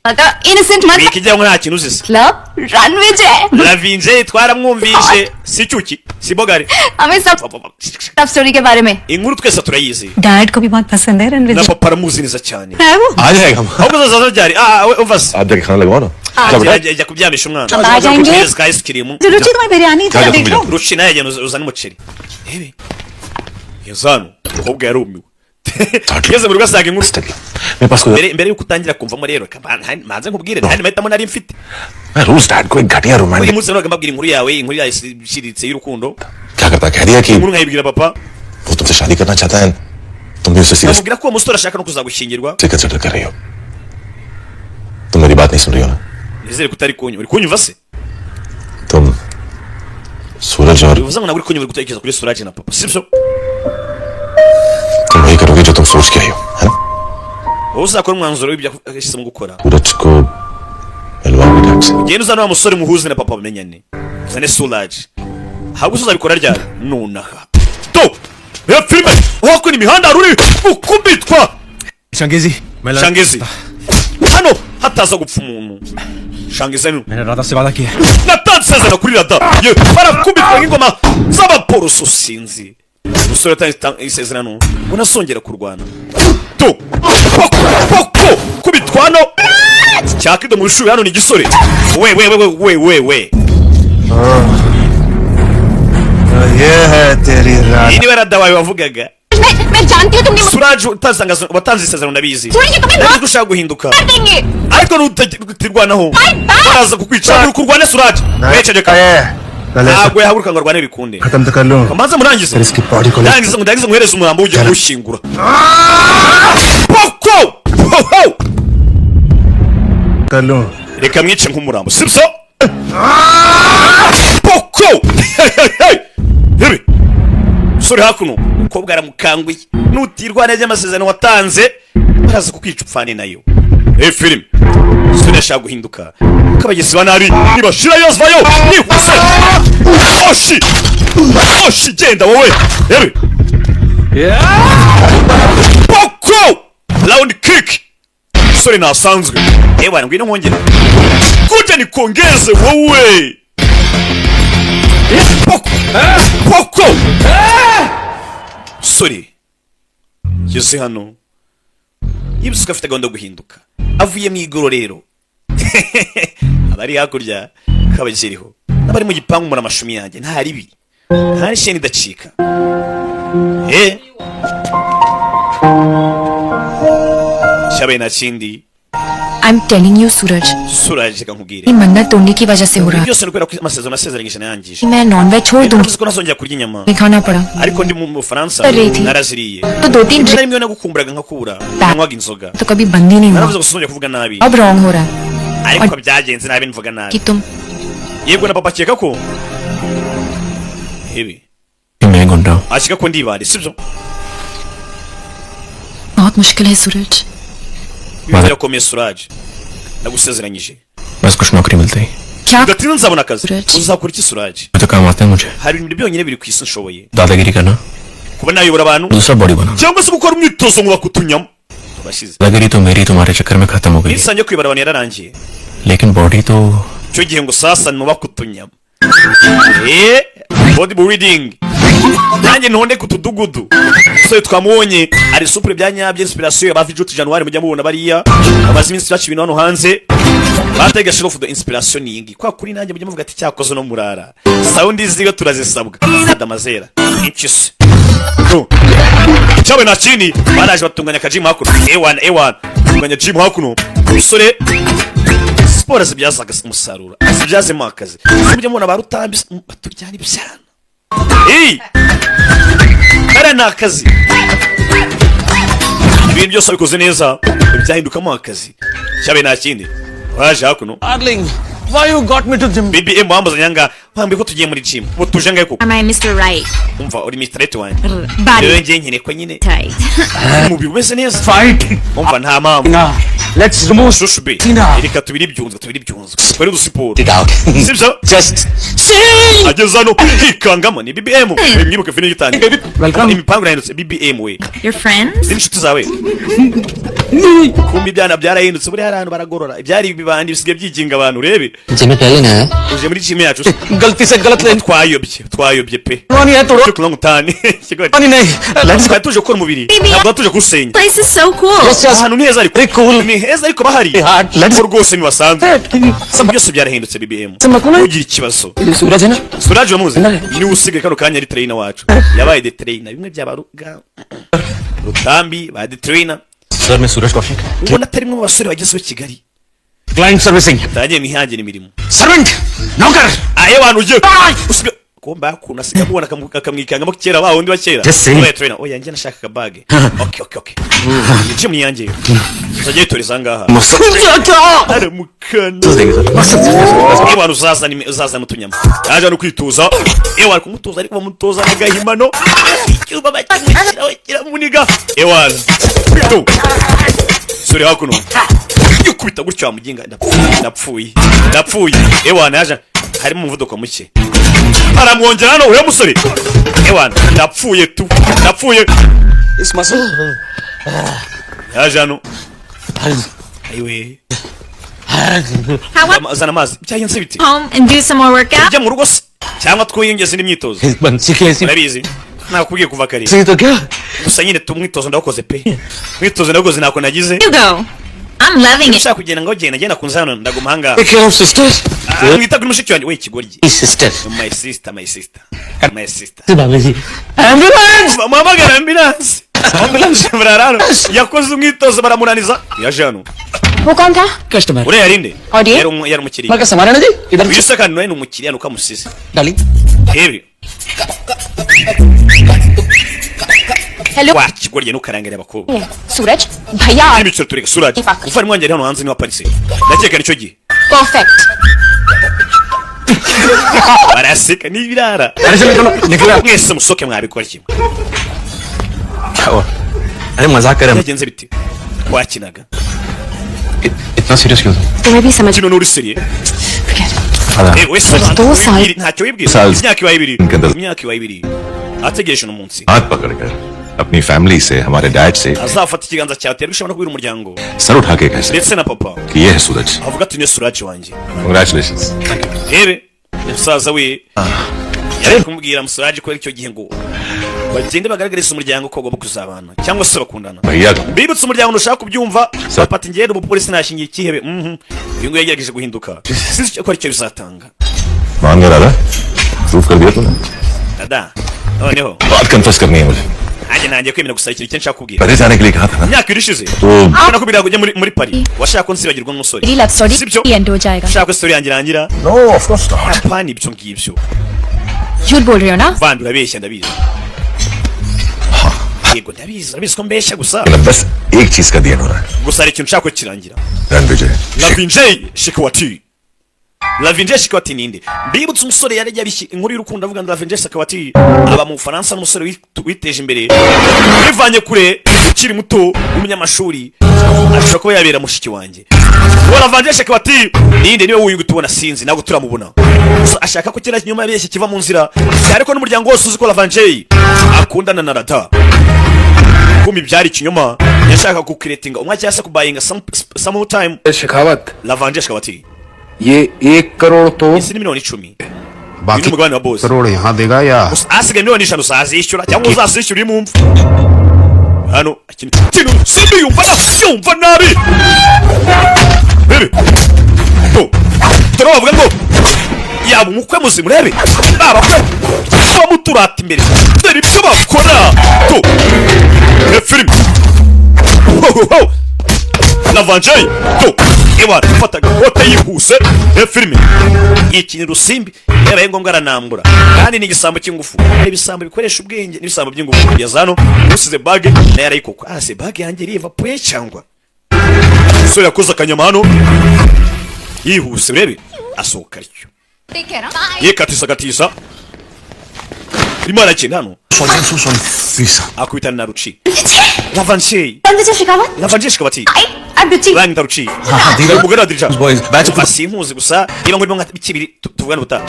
इनोसेंट मतलब ikijya ngo nta kintu uzise club runways है Ravinje twaramwumvise si cyuki si bogari हमें सब स्टोरी के बारे में inkuru twese turayizi डैड को भी बहुत पसंद है Ranveer na papa aramuzi neza cyane है वो आ जाएगा ahubwo uzaza ryari umva se आप जाके खाना लगवाओ ना ajya kubyamisha umwana आ जाएंगे Yes, guys, kirimu रुचि तुम्हें बिरयानी जा, जा, तुम देखो rushina yajyana uzana umuceri ebe yazanu umukobwa yarumiwe ngeze mu rugo asanga inkuru मेरे पास कोई mbere yuko utangira kumvamo rero manze nkubwire nta mahitamo nari mfite मैं रोज डैड को एक घटिया uyu romantic munsi nabaga mbabwira inkuru yawe inkuru yawe ishiritse y'urukundo क्या करता कह दिया कि inkuru nkayibwira papa वो तुमसे शादी करना चाहता है तुम भी उससे serious amubwira ko uwo musore ashaka no kuzagushyingirwa consider कर रही हो तुम मेरी बात नहीं सुन रही हो ना nizere ko utari kunyumva uri kunyumva se तुम सूरज और bivuze ngo ntabwo uri kunyumva gutekereza kuri Suraj na papa sibyo तुम वही करोगे जो तुम सोच के आई हो है ना wowe uzakora umwanzuro w'ibyo yashyizemo gukora सूरज को मिलवाओगे डैड से ugenda uzana wa musore muhuze na papa bamenyane uzane Suraj ahubwo uzabikora ryari nonaha to ya filime wakora imihanda ruri ukubitwa changezi Shangezi hano hataza gupfa umuntu. Shangezi hano मैंने राधा से वादा किया है natanze isezerano kuri rada ye barakubitwa nk'ingoma z'abaporoso sinzi. Umusore yatanze isezerano unasongera kurwana to poko kubitwano cyakido mu bishuri hano ni gisore we ये है तेरी रात iyi niwe rada wawe wavugaga. मैं जानती हूँ तुमने Suraj watanze isezerano ndabizi छोड़ेंगे तुम्हें nari gushaka guhinduka कर देंगे ariko nutirwanaho baraza kukwica kurwane Suraj wececeka ntabwo yahaguruka ngo arwane bikunde खत्म तो कर लूं kamanza murangize इसकी बॉडी को ndagize muhereze umurambo ujye kuwushyingura poko कर लूं reka mwice nk'umurambo sibyo poko hebi sore hakuno umukobwa aramukanguye nutirwa neza amasezerano watanze baraza kukwica upfane nayo. Film sore ashaka guhinduka kabagezi banari nibashira yozvayo nihuse oshi genda wowe hebi poko round kick sore nasanzwe bwana ngwino nkongera kuja nikongeze wowe poko sore yose hano yibisuka afite gahunda yo guhinduka avuye mu igororero abari hakurya kabageriho n'abari mu gipangu muri amashumi yanjye nta ribi nta n'isheni idacika cyabaye nta kindi. I'm telling you Suraj Suraj reka nkubwire ये मन्नत तोड़ने की वजह से हो रहा है byose nukwera ko amasezerano nasezeranyije nayangije मैं नॉनवेज छोड़ दूंगी ko nazongera kurya inyama नहीं खाना पड़ा ariko ndi mu Bufaransa naraziriye तो 2-3 rimwe na rimwe nagukumburaga nkakura nywaga inzoga तो कभी बंद ही नहीं हुआ naravuze gusongera kuvuga nabi अब रॉन्ग हो रहा है ariko byagenze nabi mvuga कि nabi तुम yego na papa akeka ko hebi मैं गुंडा हूँ ashika ko ndibari sibyo बहुत मुश्किल है सूरज birakomeye Suraj nagusezeranyije बस कुछ नौकरी मिलते ही क्या udatinda nzabona akazi Suraj. uzakora iki Suraj तो काम आता है मुझे hari ibintu byonyine biri ku isi nshoboye दादागिरी करना kuba nayobora abantu दूसरा बॉडी बना cyangwa se gukora umwitozo ngo bakutunyamo tubashize दादागिरी तो मेरी तुम्हारे चक्कर में खत्म हो गई isange kwibara abantu yararangiye लेकिन बॉडी तो cyo gihe ngo sasa no bakutunyamo body building nanjye ntonde ku tudugudu so twamubonye ari super byanyabye inspiration ya bavijuti January mujya mubona bariya abazi iminsi yacu ibintu hano hanze batega show of the inspiration yingi kwa kuri nanjye mujya muvuga ati cyakoze no murara sound iziyo turazisabwa adamazera inchis cyawe na chini baraje batunganya kajimu hakuno A1 tunganya gym hakuno bisore siporo zibyazaga umusaruro zibyazemo akazi mujya mubona barutambi baturyana ibyana kara ni akazi ibintu byose bikoze neza byahindukamo akazi cyabe nta kindi waje hakuno Darling, why you got me to gym? BBM wambaza nyanga mpambe ko tugiye muri gym ubu tuje ngaye kuko Am I Mr. Right? umva uri Mr. Right wanjye Body rero ngiye nkene ko nyine tight. umubiri umeze neza Fight. umva nta mpamvu Now, let's remove shushu be Tina. reka tubiri ibyunzwe twari udusiporo it out. sibyo Just see. ageze hano hikangamo ni BBM mwibuke filime y'utangiye Welcome. imipangu irahindutse BBM we Your friends? inshuti zawe kumbi ibyana byarahindutse buri hari ahantu baragorora ibyari ibibandi bisigaye byiginga abantu urebe जिम्मे पहले ना है uje muri gym yacu गलती से गलत लेन twayobye pe नहीं है तोड़ो cyo kunywa ngutani नहीं नहीं let's twari tuje gukora umubiri ntabwo tuje kusenya Place is so cool. Yes, yes. ahantu ni heza ariko Very cool. ni heza ariko bahari hard let's rwose nibasanzwe सब byose byarahindutse BBM makuru ugira ikibazo सूरज है ना Suraj wamuzi ni usigaye kano kanya ari trainer wacu yabaye the trainer bimwe byabaruga rutambi ba the trainer sir मैं Suraj Kaushik ubona atari mwe basore bagezwe Kigali client servicing tagiye mihange n'imirimo servant नौकर aye abantu ugiye komba kuna siga mubona akamwikangamo kera ba wundi wa kera oya trainer oya njye nashaka kabage okay nje mu yanjye zagiye toriza ngaha ari mukana abantu uzaza n'utunyama yaje no kwituza ewa kumutuza ariko bamutoza n'agahimano icyuba bakimukiraho kiramuniga ewa kwito sore hakuno yukubita gutyo amuginga ndapfuye ewa naje harimo umuvuduko muke aramwongera hano uriya musore ewana ndapfuye इस muscle yaje hano Ayiwe. How about Zana amazi. Byagenze bite? home and do some more workout? Ujya mu rugo se? Cyangwa twiyongeze n'imyitozo? Urabizi? Nakubwiye kuva kare. Gusa nyine tumwitozo ndawukoze pe. Mwitozo ndawukoze ntako nagize. You go. I'm loving it. Ushaka kugenda ngo genda kunza hano ndaguma hanga. Take care of sisters. Mwita kuri mushiki wanjye we kigoryi. Sister. My sister, my sister. My sister. Ambulance. Mamagara ambulance. Ambulance bararano. Yakoze umwitozo baramunaniza. Yaje hano. वो कौन था? Customer. Ure yarinde. और ये? Yari umukiriya. माँ का सामान है ना जी? इधर Uyu se kandi nawe ni umukiriya nuko amusize. डालिंग. Ebi. Hello. Wa kigoryi nukarangire abakobwa. सूरज भैया. N'imicyo tureka Suraj. Ufari mwangere hano hanze ni wa Paris. Ndakeka nicyo gihe. Perfect. Baraseka n'ibirara. निकला. Mwese musoke mwabikora kimwe. क्या हुआ? अरे मजाक कर रहे Byagenze biti. Wakinaga. इतना सीरियस क्यों? तुम्हें भी समझ. Kino nuri seriye. Wese ntacyo wibwiye. Imyaka ibaye ibiri. Imyaka ibaye ibiri. Ategereje umunsi. हाथ पकड़कर अपनी फैमिली से, हमारे डैड से Azafata ikiganza cyawe terwa ishobora no kubwira umuryango. Sir उठा के कह सकते Ndetse na papa. कि ये है सूरज. Avuga ati ni Suraj wanjye. Congratulations. Ebe. Umusaza we. Yari kumubwira Suraj ko icyo gihe ngo bagende bagaragariza umuryango ko bagomba kuzabana cyangwa se bakundana. भैया Bibutse umuryango ntushaka kubyumva. Papa ati ngende umupolisi nashingiye ikihebe. Uyu ngo yagerageje guhinduka. Sinzi icyo akora icyo bizatanga. मान गया दादा. प्रूफ कर दिया तूने. Dada. Noneho. बात कन्फर्स करनी है मुझे. Nanjye kwemera gusa ikintu cyo nshaka kubwira. परे जाने के लिए कहा था ना. Imyaka irishize. तो Nakubwira kujya muri Paris. Washaka ko nsibagirwa n'umusore. मेरी लव स्टोरी Sibyo? एंड हो जाएगा. Ushaka ko story yanjye irangira? No, of course not. Apana ibyo ngibyo. झूठ बोल रहे हो ना? Vandi urabeshya ndabizi. Yego ndabizi ko mbeshya gusa. बस एक चीज का देन हो रहा है. Gusa hari ikintu nshaka ko kirangira. Ranvijay. Lavinjay Shikwati. Lavinjay Shikwati ninde? Mbibutse umusore yari yabishye inkuru y'urukundo avuga ngo Lavinjay Shikwati aba mu Bufaransa n'umusore witeje imbere. Bivanye kure ukiri muto w'umunyamashuri. Ashobora kuba yabera mushiki wanjye. Uwo Lavinjay Shikwati ninde niwe wuyu gutubona sinzi ntabwo turamubona. Ashaka ko kera nyuma yabeshye kiva mu nzira. Ariko n'umuryango wose uzi ko Lavinjay akundana na Rada. Kumi byari ikinyoma yashaka kukiretinga umwe cyangwa se kubayinga some time. Shekhawat Lavinjay Shikwati ये 1 करोड़ तो isi ni miliyoni 10 बाकी ni umugabane wa boss crore यहाँ देगा या asigaye miliyoni 5 uzazishyura cyangwa uzazishyura imumva hano kino simbi yumva nabi bebe to turavuga ngo yaba umukwe muzima urebe abakwe bamuturata imbere dore ibyo bakora to film Lavinjay to ewa fataga hote yihuse filime ikintu rusimbi yabaye ngombwa aranambura kandi ni igisambo cy'ingufu hari ibisambo bikoresha ubwenge n'ibisambo by'ingufu yazano usize bag na yarayikoko ase bag yanjye riva poye cyangwa so yakoze akanyamano yihuse urebe asohoka aricyo yekatisa imana kintu hano akubita na ruci Lavinjay Shikwati Rang Daruchi. Umugara dirija. boys batch Basimpuze gusa niba ngurimo nka bikibiri tuvugana buta.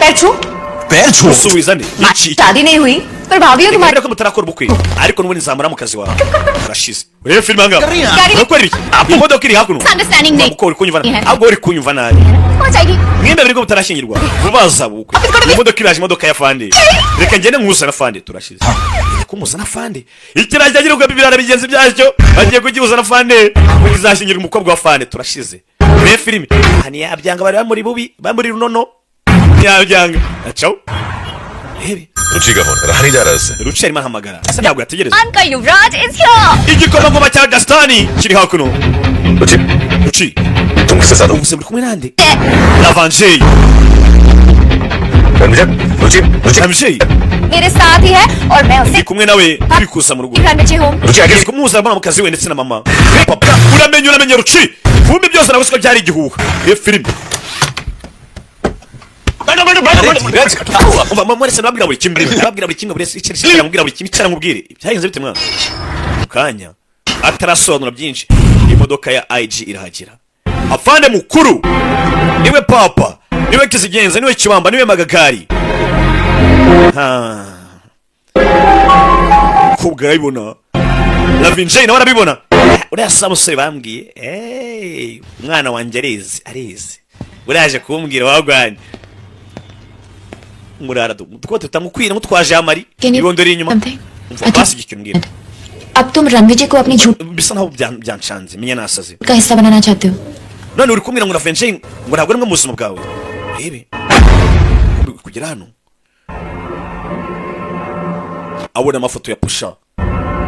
पैर छू Suwizane. Iki. शादी नहीं हुई पर भाभी हो तुम्हारी. Reka ko mutarakora ubukwe. Ariko nubundi nzamura mu kazi wawe. Urashize. Urebe film anga. Urakora iki? Imodoka iri hakuno. Understanding नहीं. Uko uri kunyumva. Ahubwo uri kunyumva nabi. हो जाएगी. Mwembe biriko mutarashingirwa. Vubaza ubukwe. Imodoka iraje imodoka ya fande. Reka ngende nkuzana fande turashize. Kumuzana fande. Ikiraje agira ubwo bibirara bigenzi byacyo. Bagiye kugibuzana fande. Kuzashingira umukobwa wa fande turashize. Urebe film. Hani yabyanga bari bamuri bubi, bamuri runono. Yabyanga. Ciao. Hebe. रुचि का फोन रहा नहीं जा रहा उससे. Ruchi arimo ahamagara. Ese ntabwo yategereza. Anka Yuvraj is here. Igikomangoma cya Gastani kiri hakuno. रुचि Ruchi. तुम किसके साथ हो? Ubuse muri kumwe nande? Lavinjay. Ranvijay रुचि रुचि Lavinjay. मेरे साथ ही है और मैं उसे Ndi kumwe nawe turi kuza mu rugo. घर में ची हूँ. रुचि आगे Kumuhuza abana mu kazi we ndetse na mama. Papa uramenye Ruchi. Vumbi byose nawe siko byari igihuha. Iyo film. Mwese nababwira buri kimwe buri cyari mubwira buri kimwe cyara mubwire byagenze bite mwana Kanya atarasobanura byinshi imodoka ya IG irahagera afande mukuru niwe papa niwe kizigenza niwe kibamba niwe magagari kubwa ibona Lavinjay nawe arabibona uriya sa musore bambwiye umwana wanjye arizi uraje kumbwira wagwanye murara duko tutamukwira mutwaje amari ibondori inyuma umva basi ikimbwira अब तुम रणवीर जी को अपनी झूठ bisa naho byanshanze menya nasaze का हिस्सा बनाना चाहते हो none uri kumbwira ngo na French ngo ntabwo ari mwe mu buzima bwawe rebe kugera hano abona amafoto ya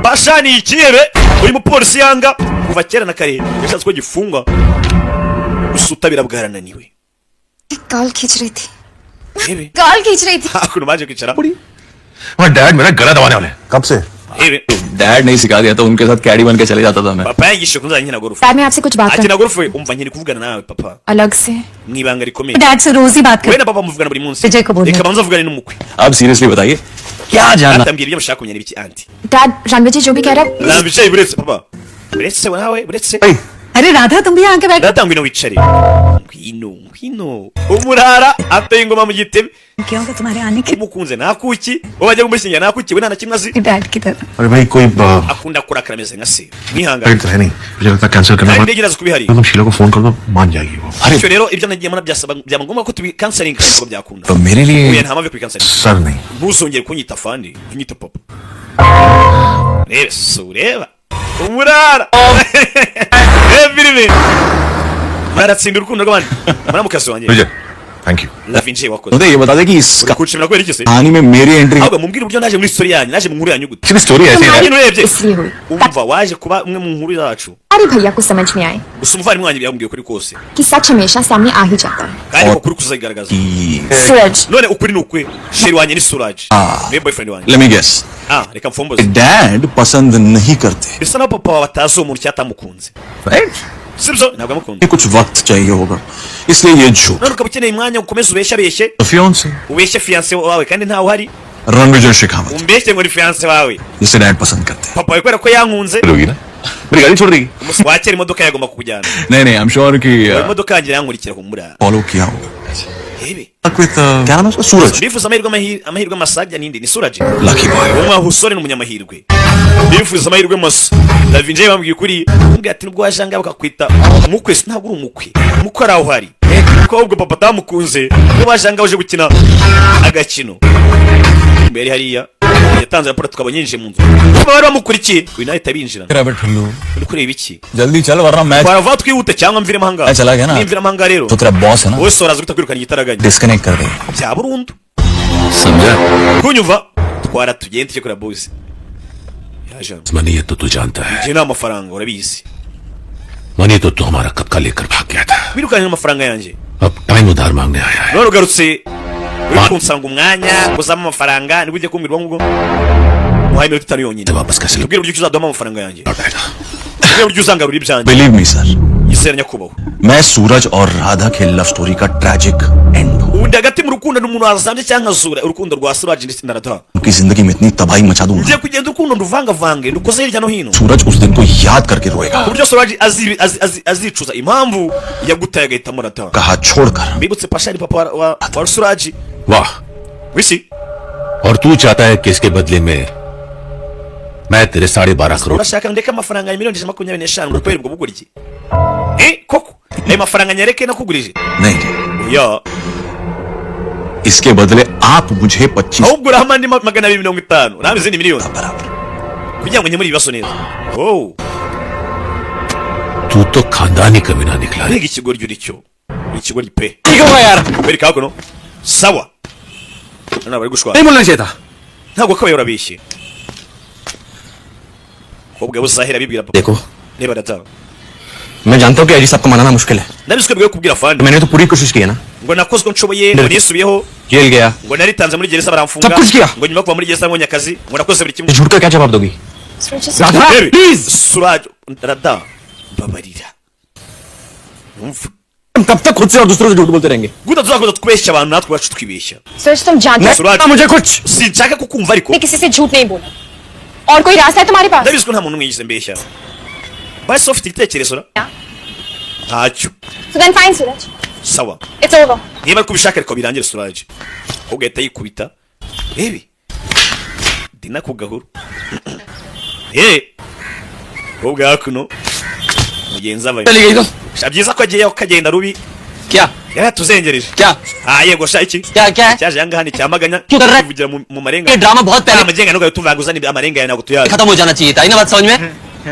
Pasha ni ikirebe uri mu polisi yanga kuva kera na kare yashatse ko gifunga usutabira bwarananiwe गाल खींच रही थी rebe गाल खींच रही थी akuno baje kwicara हमारा डैड मेरा गला दबाने वाले हैं कब से rebe डैड नहीं सिखा दिया तो उनके साथ कैडी बन के चले जाता था मैं papa yagishe kunza nkina gorufu dad मैं आपसे कुछ बात akina gorufu umva nkiri kuvugana nawe papa अलग से mwibanga rikomeye डैड से रोज ही बात we कर na papa muvugana buri munsi विजय को बोल reka banza vugane n'umukwe अब सीरियसली बताइए क्या जानना atambwira ibyo mushaka kunyana ibiki anti dad Ranveer ji जो भी कह रहा है nabicaye buretse papa buretse nawe buretse अरे राधा तुम भी यहाँ के बैठो datangwino wicare ngwino umurara ateye ingoma mu gitebe क्यों कि तुम्हारे आने के umukunze nakuki wajya kumushinja nakuki we nta kimwe azi dad की तरह अरे भाई कोई akunda kurakara ameze nka se mwihangane तो है नहीं मुझे लगता है कैंसिल करना kandi पड़ेगा ndege iraza kubihari तुम शीला को फोन कर दो मान जाएगी वो icyo rero ibyo nagiye mbona byasaba byaba ngombwa ko tubi counseling ntabwo byakunda तो मेरे लिए uye nta mpamvu yo counseling sir नहीं ntuzongere kunyita fandi kunyita papa reba sureba umurara filime maratsinda urukundo rw'abandi muramukazi wanjye Vijay thank you lavinje wakoze मुझे ये बता दे कि इसका kuchimira kwera iki se कहानी में मेरी entry ahubwo mumbwire uburyo naje muri story yanyu naje mu nkuru yanyu gute सिर्फ स्टोरी ऐसी है ibintu urebye इसलिए हुई umva waje kuba umwe mu nkuru zacu अरे भैया को समझ में आए gusa umuvandimwe wanjye byambwiye kuri kose कि सच हमेशा सामने आ ही जाता है kandi ko kuri kuzagaragaza सूरज none ukuri ni ukwe sheri wanjye ni Suraj niwe boyfriend wanjye let me guess reka mfomboze dad पसंद नहीं करते bisa naho papa batazi uwo muntu cyatamukunze right sibyo ntabwo amukunze कुछ वक्त चाहिए होगा इसलिए ये झूठ none ukaba ukeneye umwanya ukomeze ubeshye fiance ubeshye fiance wawe kandi ntawe uhari Ranvijay Shekhawat umbeshye ngo ni fiance wawe जिसे डैड पसंद करते हैं papa we kubera ko yankunze होगी ना मेरी गाड़ी छोड़ देगी wakera imodoka yagomba kukujyana नहीं नहीं आई एम श्योर कि imodoka yanjye yankurikira humura follow किया होगा rebe क्या नाम है उसका सूरज ndifuza amahirwe masajya nindi ni Suraj lucky boy umwe ahusore n'umunyamahirwe ndifuza amahirwe masa Davinje bambwiye kuri mbwiye ati nubwo wajanga bakakwita umukwe ntabwo uri umukwe ari aho hari ko ahubwo papa atamukunze nubwo wajanga uje gukina agakino mbere hariya yatanze raporo tukabonyinje mu nzu kuba bari bamukurikiye uyu nawe itabinjira uri kureba iki जल्दी चल वरना match barava twihute cyangwa mviremo ahangaha चला गया ना nimviremo ahangaha rero तो तेरा बॉस है ना wowe soraza guta kwirukana igitaraganya disconnect कर दे bya burundu समझा kunyumva twara tugende tujye kuri boss yaje money तो तू जानता है je nta mafaranga urabizi money तो तू हमारा कब का लेकर भाग गया था wirukanye amafaranga yanjye अब टाइम उधार मांगने आया है none ugarutse uri kunsanga umwanya uzamo amafaranga nibwo ujye kumbwirwa ngo muhaye iminota itanu yonyine वापस कैसे tubwire uburyo uzaduhamo amafaranga yanjye लौटाएगा tubwire uburyo uzangarura ibyanjye believe me sir yizera nyakubahwa मैं सूरज और राधा के लव स्टोरी का tragic and हूँ ubundi hagati mu rukundo n'umuntu wazambye cyangwa azura urukundo rwa Suraj ndetse na Radha उनकी जिंदगी में इतनी तबाही मचा दूंगा ugiye kugenda urukundo nduvangavange ndukoze hirya no hino सूरज उस दिन को याद करके रोएगा ku buryo Suraj azicuza impamvu yagutaye agahitamo Radha का हाथ छोड़कर bibutse Pasha ni papa wa Suraj वाह wisi और तू चाहता है कि इसके बदले में मैं तेरे 12.5 crore urashaka ndeka amafaranga ya miliyoni 25 ngo kwererwa buguriki koko ayo mafaranga nyereke nakugurije नहीं ya इसके बदले आप मुझे 25 ahubwo uraha amandi 250 nawe izindi miliyoni बराबर kugira ngo nyemure ibibazo neza oh तू तो खानदानी कमीना निकला रे rega ikigoryi uri cyo ikigoryi pe ठीक होगा यार bereka hakuno sawa nana bari gushwana नहीं बोलना चाहिए था ntabwo kabaye urabishye kobwa buzahera bibwira papa देखो reba Radha मैं जानता हूँ कि अजी साहब को मनाना मुश्किल है nabiswe bwo kubwira fandi मैंने तो पूरी कोशिश की है ना ngo nakozwe nshoboye ngo nisubiyeho jail गया ngo naritanze muri gereza baramfunga सब कुछ किया ngo nyuma yo kuva muri gereza mbonye akazi ngo nakoze buri kimwe झूठ का क्या जवाब दोगी Radha Baby, please Suraj Radha babarira umva हम कब तक खुद से और दूसरों से झूठ बोलते रहेंगे guta tuzakoza twibeshya abantu natwe bacu twibeshya सूरज तुम जानते हो Suraj मुझे कुछ sinshaka kukumva ariko मैं किसी से झूठ नहीं बोला और कोई रास्ता है तुम्हारे पास ndabizi ko nta muntu umwe yigeze mbeshya basi ufite igitekerezo ra ntacyo So then fine, Suraj. sawa It's over. niba ariko ubishaka reka birangire Suraj ugahita yikubita ebi dina ku gahuru kobwa hakuno mugenza we चली गई तो shabyiza ko agiye kagenda rubi क्या yaratuzengereje क्या yego sha iki क्या क्या है cyaje yanga hani cyamaganya क्यों कर रहा है kuvugira mu marenga ये ड्रामा बहुत पहले amagenga nuko tuvaguza ni amarenga yana gutuyaza खत्म हो जाना चाहिए था, इन्हें बात समझ में।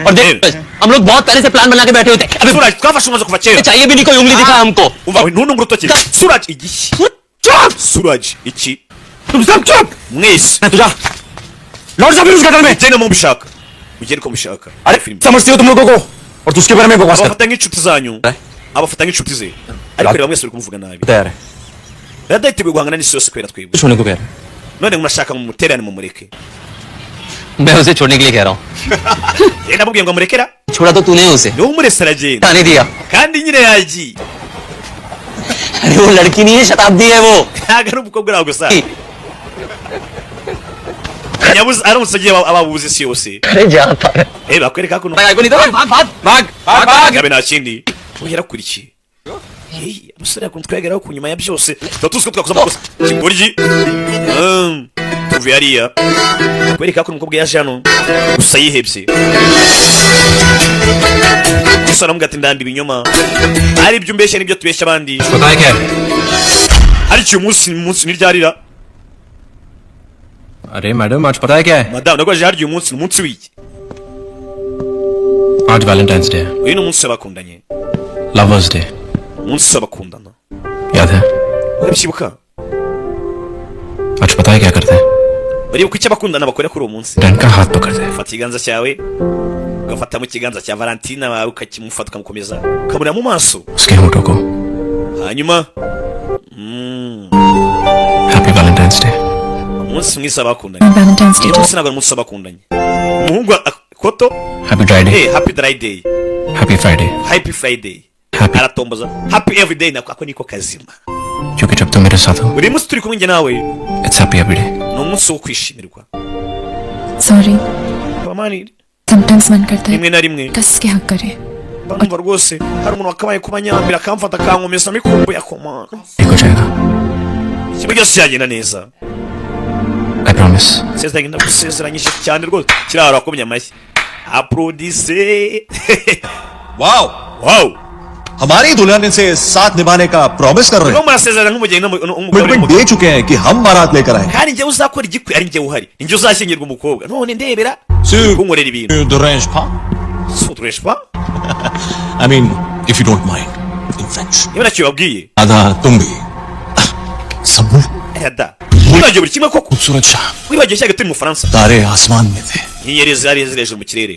और देख हम लोग बहुत पहले से प्लान बना के बैठे होते अभी Suraj twafashe umaze kuva kera चाहिए भी नहीं कोई उंगली दिखा हमको umva we ntunungu rutoki Suraj igishya Suraj iki तुम सब चुप mwese तुझा लौट जा फिर उसका घर में genda mu bishaka ugende ko mushaka अरे समझते हो तुम लोगों को और तुझके बारे में बकवास abafata nk'inshuti zanyu abafata nk'inshuti ze ariko reba mwese uri kumuvuga nabi तैयार है radahiteguye guhangana n'isi yose kwera twebwe छोड़ने को कह रहा है none murashaka mumuterane mumureke मैं उसे छोड़ने के लिए कह रहा हूँ yenda mubwiye ngo murekera छोड़ा तो तूने उसे niwe umurese aragenda आने दिया kandi nyine yagiye अरे वो लड़की नहीं है शताब्दी है वो ntabwo ari umukobwa uraho gusa nyabuze aramutse agiye ababuze isi yose अरे जा bakwereka kuno भाग नहीं तो भाग भाग भाग भाग भाग gabe nta kindi we yarakurikiye umusore yakunze twegeraho ku nyuma ya byose tuba tuzi ko twakoze amakosa kingoryi tuvuye hariya kwereka ko umukobwa yaje hano gusa yihebye gusa aramubwira ati ndanda ibinyoma ari ibyo umbeshya n'ibyo tubeshya abandi पता है क्या ari icyo umunsi ntiryarira अरे मैडम आज पता है क्या है madamu nabwo aje harya uyu munsi ni umunsi w'iki आज वैलेंटाइंस डे है uyu ni umunsi w'abakundanye lovers day umunsi w'abakundana याद है urabyibuka आज पता है क्या करते हैं baribuka icyo abakundana bakora kuri uwo munsi done का हाथ पकड़ते हैं ufata ikiganza cyawe ugafata mu kiganza cya Valentina wawe ukakimufata ukamukomeza ukamureba mu maso उसके होठों को hanyuma happy Valentine's day umunsi mwiza w'abakundanye Valentine's Day. uyu munsi ntabwo ari umunsi w'abakundanye umuhungu koto happy dry day happy dry day happy Friday happy friday Happy. aratomboza happy every day nako niko kazima क्योंकि जब तुम मेरे साथ हो buri munsi turi kumwe njye nawe it's happy every day ni umunsi wo kwishimirwa Sorry. bamani Sometimes मन करता है rimwe na rimwe कस के हक करे bamva rwose hari umuntu wakabaye kuba nyambira akamfata akankomeza mikumbuye akomana ठीक हो जाएगा ikintu cyose cyagenda neza I promise sezeranye ndagusezeranyije cyane rwose kirahara wakomye amashyi applaudisse wow wow हमारी दुल्हन इनसे साथ निभाने का प्रॉमिस कर रहे no हैं murasezerana nk'umugeni n'umugore कमिटमेंट दे चुके हैं कि हम बारात लेकर आएंगे kandi njyewe uzakora igikwi ari njyewe uhari ni njye uzashyingirwa umukobwa none ndebera Sur- kunkorera ibintu de range pas suturesha pa I mean if you don't mind in French niba ntacyo babwiye आधा तुम भी समूह yada wibagiwe buri kimwe koko खूबसूरत शाम wibagiwe cyaga turi mu Faransa तारे आसमान में थे inyenyeri zari ziri hejuru mu kirere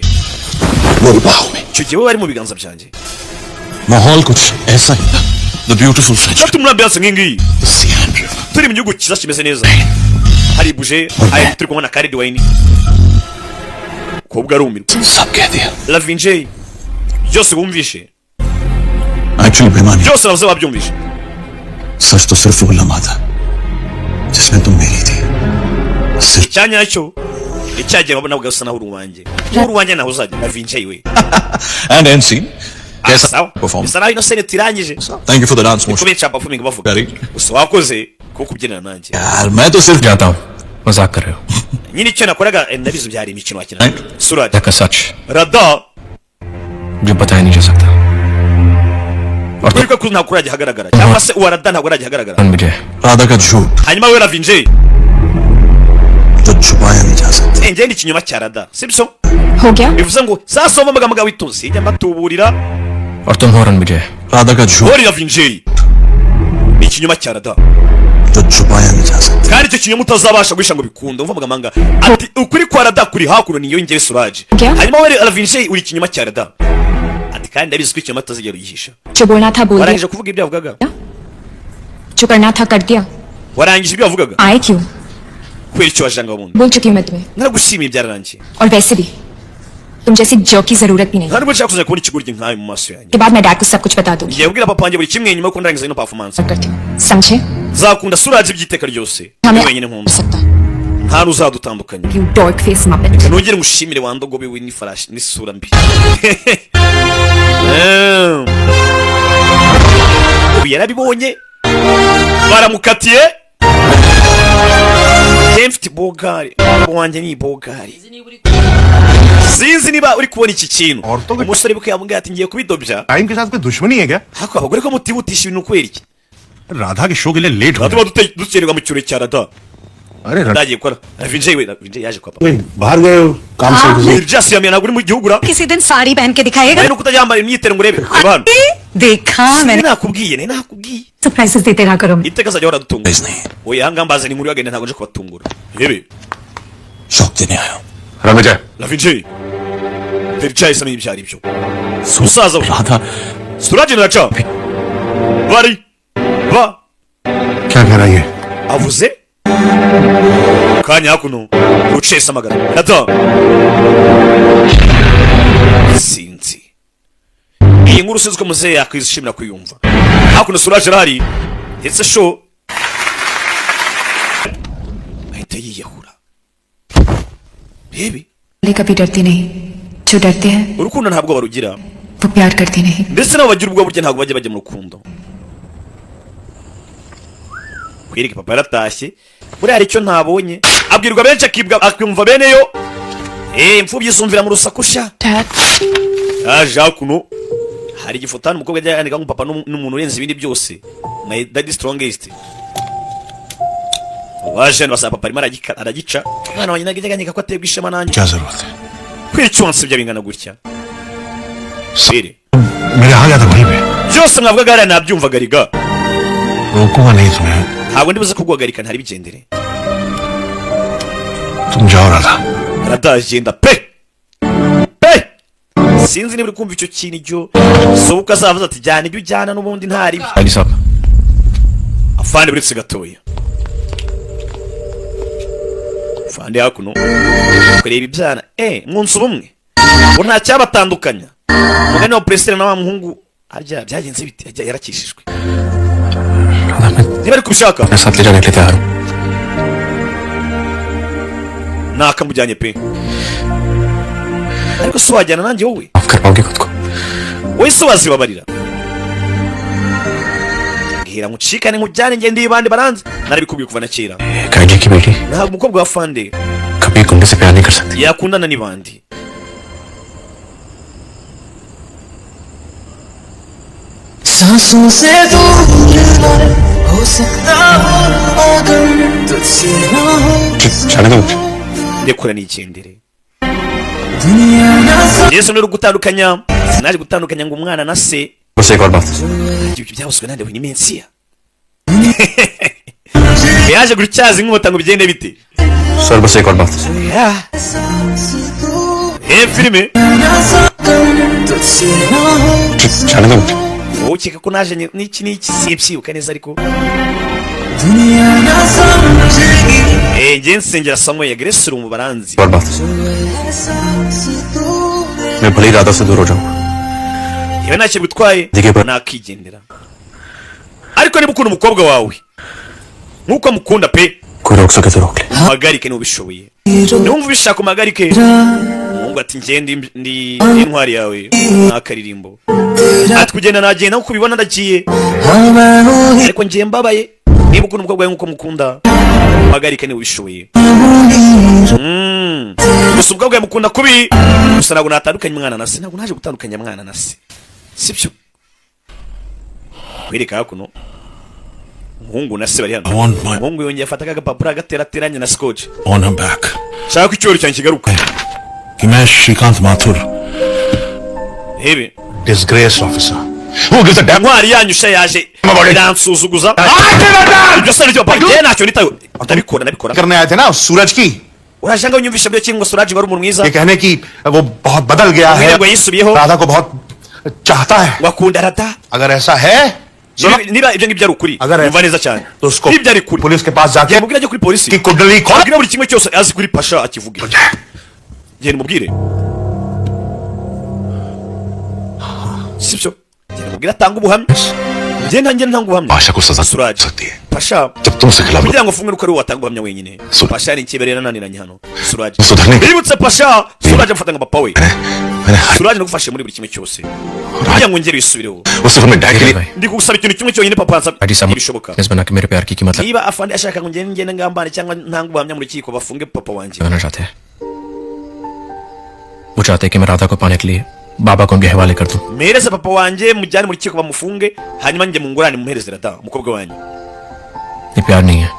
वो बाहों में icyo gihe wowe wari mu biganza byanjye माहौल कुछ ऐसा ही था The beautiful French turi muri ambiance nk'ingiyi the Siam River turi mu gihugu cyiza kimeze neza hari buje hari turi kumwe na karidi wayini kobwa arumirwa सब कह दिया lavinje byose wumvishe actually बेमानी byose bavuze babyumvishe सच तो सिर्फ वो लम्हा था जिसमें तुम मेरी थी सिर्फ icyanya cyo icyagera wabona ugasa naho uruwanjye uruwanjye naho uzajya lavinje we and and scene कैसा sawa perform bisa naho ino senete irangije thank you for the dance motion kubera cyapa performing bavuga Gary. gusa wakoze kuko kubyinana nanjye यार मैं तो सिर्फ जाता हूँ मजाक कर रहे हो nyine icyo nakoraga ndabizi byari imikino wakina suraj का सच rada जो बताया नहीं जा सकता और kuri ko ntabwo urajya ahagaragara cyangwa se uwa rada ntabwo urajya ahagaragara तुम मुझे राधा का झूठ hanyuma we lavinje जो छुपाया नहीं जा सकता njye ni ikinyoma cya rada sibyo हो गया bivuze ngo sasoma amagambo witonze ijya mbatuburira और तुम हो रणविजय राधा का झूठ ori lavinje ni ikinyoma cya rada जो छुपाया नहीं जा सकता kandi icyo kinyoma utazabasha guhisha ngo bikunde umva amanga ati ukuri kwa rada kuri hakuno niyo ngere suraje Kya? hanyuma we lavinje uri ikinyoma cya rada ati kandi ndabizi ko ikinyoma utazigera uyihisha जो बोलना था बोल दिया warangije kuvuga ibyo yavugaga जो करना था कर दिया warangije ibyo yavugaga आए क्यों kubera icyo wajanga wundi बोल चुकी हूँ मैं तुम्हें naragushimiye byararangiye और वैसे भी तुम जैसी जॉब की जरूरत भी नहीं nta nubwo nshaka kuzajya kubona ikigoryi nkawe mu maso yanjye के बाद मैं डैड को सब कुछ बता दूंगी ngiye kubwira papa wanjye buri kimwe nyuma yo kundangiza ino performance करती हूँ समझे zakunda suraje ibyiteka ryose हमें ni wenyine nkunda सकता nta n'uzadutandukanya you dark face Muppet ntugire ngushimire wandogobe we n'ifarashi n'isura mbi ubu yarabibonye baramukatiye mfite bogari wanjye ni bogari sinzi niba uri kubona iki kintu umusore bwe yamubwiye ati ngiye kubidobya time के साथ कोई दुश्मनी है क्या hako abagore ko mutibutisha ibintu kubera iki Radha के शो के लिए लेट हो tuba dukererwa mu kirori cya Rada अरे ndagiye gukora Vinjay yaje kwa papa बाहर गए हो काम से Just yamye ntabwo uri mu gihugu ra किसी दिन साड़ी पहन के दिखाएगा nuko utajyambara imyitero ngo urebe abantu देखा मैंने nakubwiye सरप्राइजेस देते रहा करो iteka azajya ahora dutunga oya hanga mbaze ni muri wagenda ntabwo nje kubatungura rebe शौक देने आया हूँ रविजय Vinjay Vinjay samye ibyari byo musaza Radha Suraj na cha bari ba क्या कह रहा है ये avuze Kanya kuno ucesa amagara Rada sinzi iyi nkuru sinzi ko muzehe yakwishimira kuyumva hakuno Suraj arahari ndetse show ahita yiyahura rebe कभी डरती नहीं जो डरते हैं urukundo ntabwo barugira वो प्यार करती नहीं ndetse nabo bagira ubwo burya ntabwo bajya mu rukundo kwirika papa yaratashye buri hari icyo ntabonye abwirwa benshi akumva beneyo imfubyi zumvira mu rusakusha yaje hakuno hari igifotani umukobwa ajya yandika ngo papa n'umuntu urenze ibindi byose my daddy strongest waje basaba papa arimo aragica mwana wanjye nageganyika ko aterwa ishema nanjye क्या जरूरत है kwicyonsa ibyo bingana gutya sire मेरे आ गया था वहीं पे byose mwavugaga hariya nabyumvaga riga रोकूंगा नहीं तुम्हें ntabwo ndibuze kuguhagarika ntari bigendere तुम जाओ Radha aradagenda pe sinzi niba uri kumva icyo kintu ibyo sobuka azavuze ati jyana ibyo ujyana n'ubundi ntari byo Ali साहब afande buretse gatoya afande hakuno kureba ibyana mwunsi ubumwe ngo nta cyabatandukanya umugani wa President na wa muhungu harya byagenze bite yarakishijwe niba ari kubishaka मैं साथ ले जाने के लिए तैयार हूँ nakamujyanye pe ariko si wajyana nanjye wowe माफ कर पाओगे खुद को wowe si wazibabarira mbwira mucikane nkujyane ngende ibandi baranze narabikubwiye kuva na kera काजी की बेटी ntabwo umukobwa wa fande कभी गुंडे से प्यार नहीं कर सकती yakundana n'ibandi सांसों से दूर हो सकता मगर तुझसे ना हो चले दो ndekura n'igendere दुनिया ना Yesu ni gutandukanya sinaje gutandukanya ngo umwana na se बस एक और बात ibyo byabuzwe nande we ni mensiya yaje gutyaza inkota ngo bigende bite sir बस एक और बात filime तुझसे ना हो चले दो wowe ukeka ko naje n'iki simbyibuka neza ariko दुनिया ना समझेगी njye nsengera Samuel Grace mu baranzi और बात मैं भली राधा से दूर हो जाऊंगा yewe ntacyo bitwaye nakigendera ariko niba ukunda umukobwa wawe nk'uko amukunda pe कोई रोक सके तो रोक ले muhagarike niba ubishoboye niwumva ubishaka umuhagarike umuhungu ati njye ndi intwari yawe n'akaririmbo ati kugenda nagenda nk'uko ubibona ndagiye ariko njye mbabaye niba ukunda umukobwa wawe nk'uko mukunda muhagarike niba ubishoboye gusa umukobwa wawe mukunda kubi gusa ntabwo natandukanye umwana na se ntabwo naje gutandukanya mwana na se sibyo kwereka hakuno umuhungu na se bari hano umuhungu yongeye afata agapapuro agaterateranya na scotch on him back shaka ko icyoro cyanjye kigaruka कि मैं श्रीकांत Mathur hebe disgraced officer who gives a damn ntwari yanyu sha yaje iransuzuguza ibyo se nicyo papa ye ntacyo nitayo ndabikora करने आए थे ना उस सूरज की urashanga unyumvisha byo kingo Suraj wari umuntu mwiza ये कहने की वो बहुत बदल गया है ngo yisubiyeho राधा को बहुत चाहता है wakunda Rada अगर ऐसा है niba ibyo ngibyo ari ukuri umva neza cyane तो उसको ibyo ari kuri पुलिस के पास जाके mubwira ajye kuri polisi की कुंडली खोल abwira buri kimwe cyose azi kuri pasha akivuge genda mubwire sibyo genda mubwira atanga ubuhamya Ngenda ntanguhamya. Pasha ko saza Suraj. Pasha. जब तुमसे खिलाफ Kugira ngo fungwe nuko ari watanga ubuhamya wenyine. Pasha ari ikiberera naniranye hano. Suraj. सुधरने Bibutse Pasha. Suraj amfata nka papa we. Suraj nagufashe muri buri kimwe cyose. Kugira ngo ngere isubireho. उसे हमें डैड के लिए Ndi kugusaba ikintu kimwe cyonyine papa ansaba. Bishoboka. इस बना के मेरे प्यार की कीमत Niba afande ashaka ngo ngende ngambane cyangwa ntanga ubuhamya mu rukiko bafunge papa wanjye. लगाना चाहते हैं वो चाहते हैं कि मैं राधा को पाने के लिए बाबा को उनके हवाले कर दूं Mpereze papa wanjye mujyane mu rukiko bamufunge hanyuma njye mungurane mumuhereze Rada umukobwa wanjye. ये प्यार नहीं है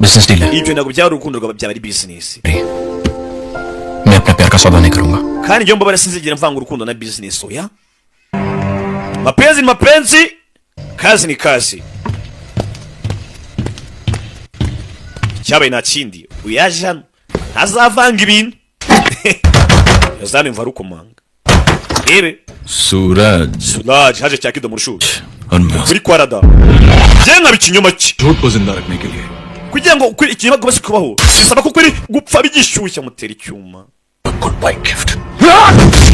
बिजनेस डील है Ibyo ntabwo byari urukundo rwa byaba ari business. मैं अपने प्यार का सौदा नहीं करूंगा Kandi njye mbabara sinzigera mvanga urukundo na business oya. Mapenzi ni mapenzi, kazi ni kazi. Cyabaye nta kindi uyaje hano ntazavanga ibintu. Yazana imva rukomanga. Rebe Suraj haje cyakido mu rushuri. Kuri kwa Rada. Je nka bikinyoma ki. झूठ को जिंदा रखने के लिए Kugira ngo ukuri ikinyoma gomese kubaho. Bisaba ko kuri gupfa bigishyushya mutera icyuma. goodbye gift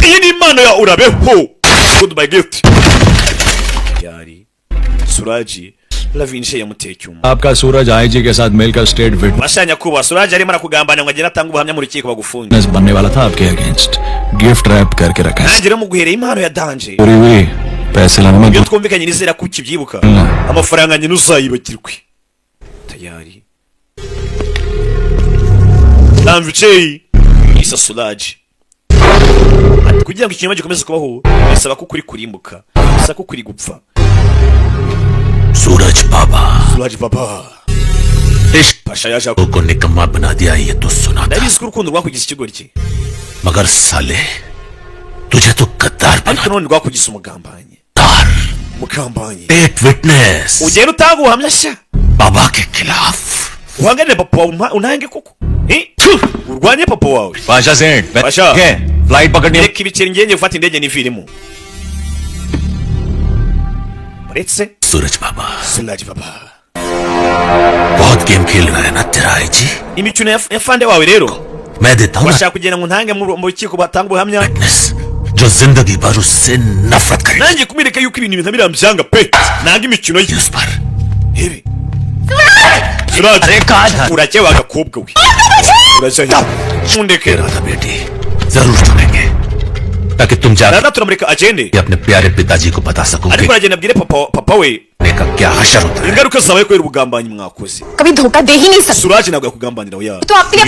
Iyi ni impano ya urabeho. Goodbye gift. Yari Suraji Lavinche yamuteye icyuma. आपका सूरज आईजी के साथ मिलकर state Bashanya kuba Suraji arimo arakugambana ngo agera atanga ubuhamya mu rukiko bagufunge. Witness बनने वाला था आपके against gift wrap करके रखा है Nagera mu guhereye impano ya danje. पूरी हुई पैसे लाने में Iyo twumvikanye nizera ko ukibyibuka. Amafaranga nyine uzayibagirwe. Tayari. Lavinche isa Suraji. Ati kugira ngo ikinyoma gikomeze kubaho bisaba ko kuri kurimbuka. Bisaba ko kuri gupfa. सूरज बाबा Suraj papa. इश्क Pasha yaje को निकम्मा बना दिया ये तो सुना था ndabizi ko urukundo rwakugize ikigoryi. मगर साले तुझे तो गद्दार बना Ariko none rwakugize umugambanyi. तार Umugambanyi. एक witness Ugenda utanga ubuhamya sha. बाबा के खिलाफ Uhanganire papa wawe unange koko. Urwanye papa wawe. Pasha सेठ Pasha. फ्लाइट पकड़नी Reka ibiceri ngenge gufata indege niviremo. Uretse सूरज बाबा Suraj papa. बहुत गेम खेल रहा है ना तेरा IG Imikino ya fande wawe rero. मैं देता हूँ Bashaka kugira ngo ntange mu rukiko batanga ubuhamya. Witness जो जिंदगी भर उससे नफरत करे Nanjye kumireka yuko ibintu bitamira byanga pe. Nanga imikino ye. उस पर Ibi. Suraj. Urakewa agakobwa we. Uraje. Mundeke. Radha बेटी जरूर चुनेंगे ताकि तुम जाकर Rada turamureka agende. अपने प्यारे पिताजी को बता सकोगे Ariko aragenda abwire papa we का क्या हशर होता है ingaruka zabaye kubera ubugambanyi mwakoze. कभी धोखा दे ही नहीं सकते Suraj ntabwo yakugambanira oya. तो आपने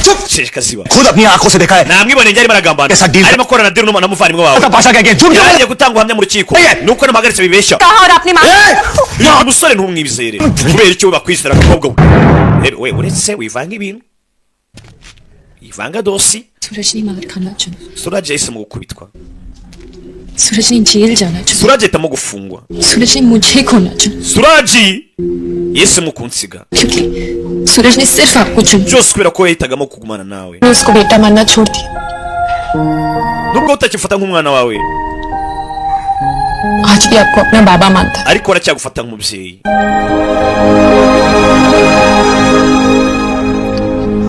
Chuk sheshka ziba. खुद अपनी आंखों से देखा है Namwibone njye arimo aragambana. Esa deal. Arimo korana deal n'umuvandimwe wawe. Pasha के अगेंस्ट झूठ Yagiye gutanga ubuhamya mu rukiko. Nuko namahagaritse bibeshya. कहा और आपने मांगा Uyu musore ntumwibizere. Kubera icyo bakwizera akakobwa we. We uretse wivanga ibintu. Ivanga dosi. सूरज ने मार खाना चुना Suraj yahisemo gukubitwa. सूरज ने जेल जाना चुना Suraj ahitamo gufungwa. सूरज ने मुझे खोना चुना Suraj yahisemo kunsiga. क्योंकि सूरज ने सिर्फ आपको चुना Byose kubera ko yahitagamo kugumana nawe. मैं उसको बेटा मानना छोड़ दिया Nubwo utakifata nk'umwana wawe आज भी आपको अपना बाबा मानता है ariko aracyagufata nk'umubyeyi.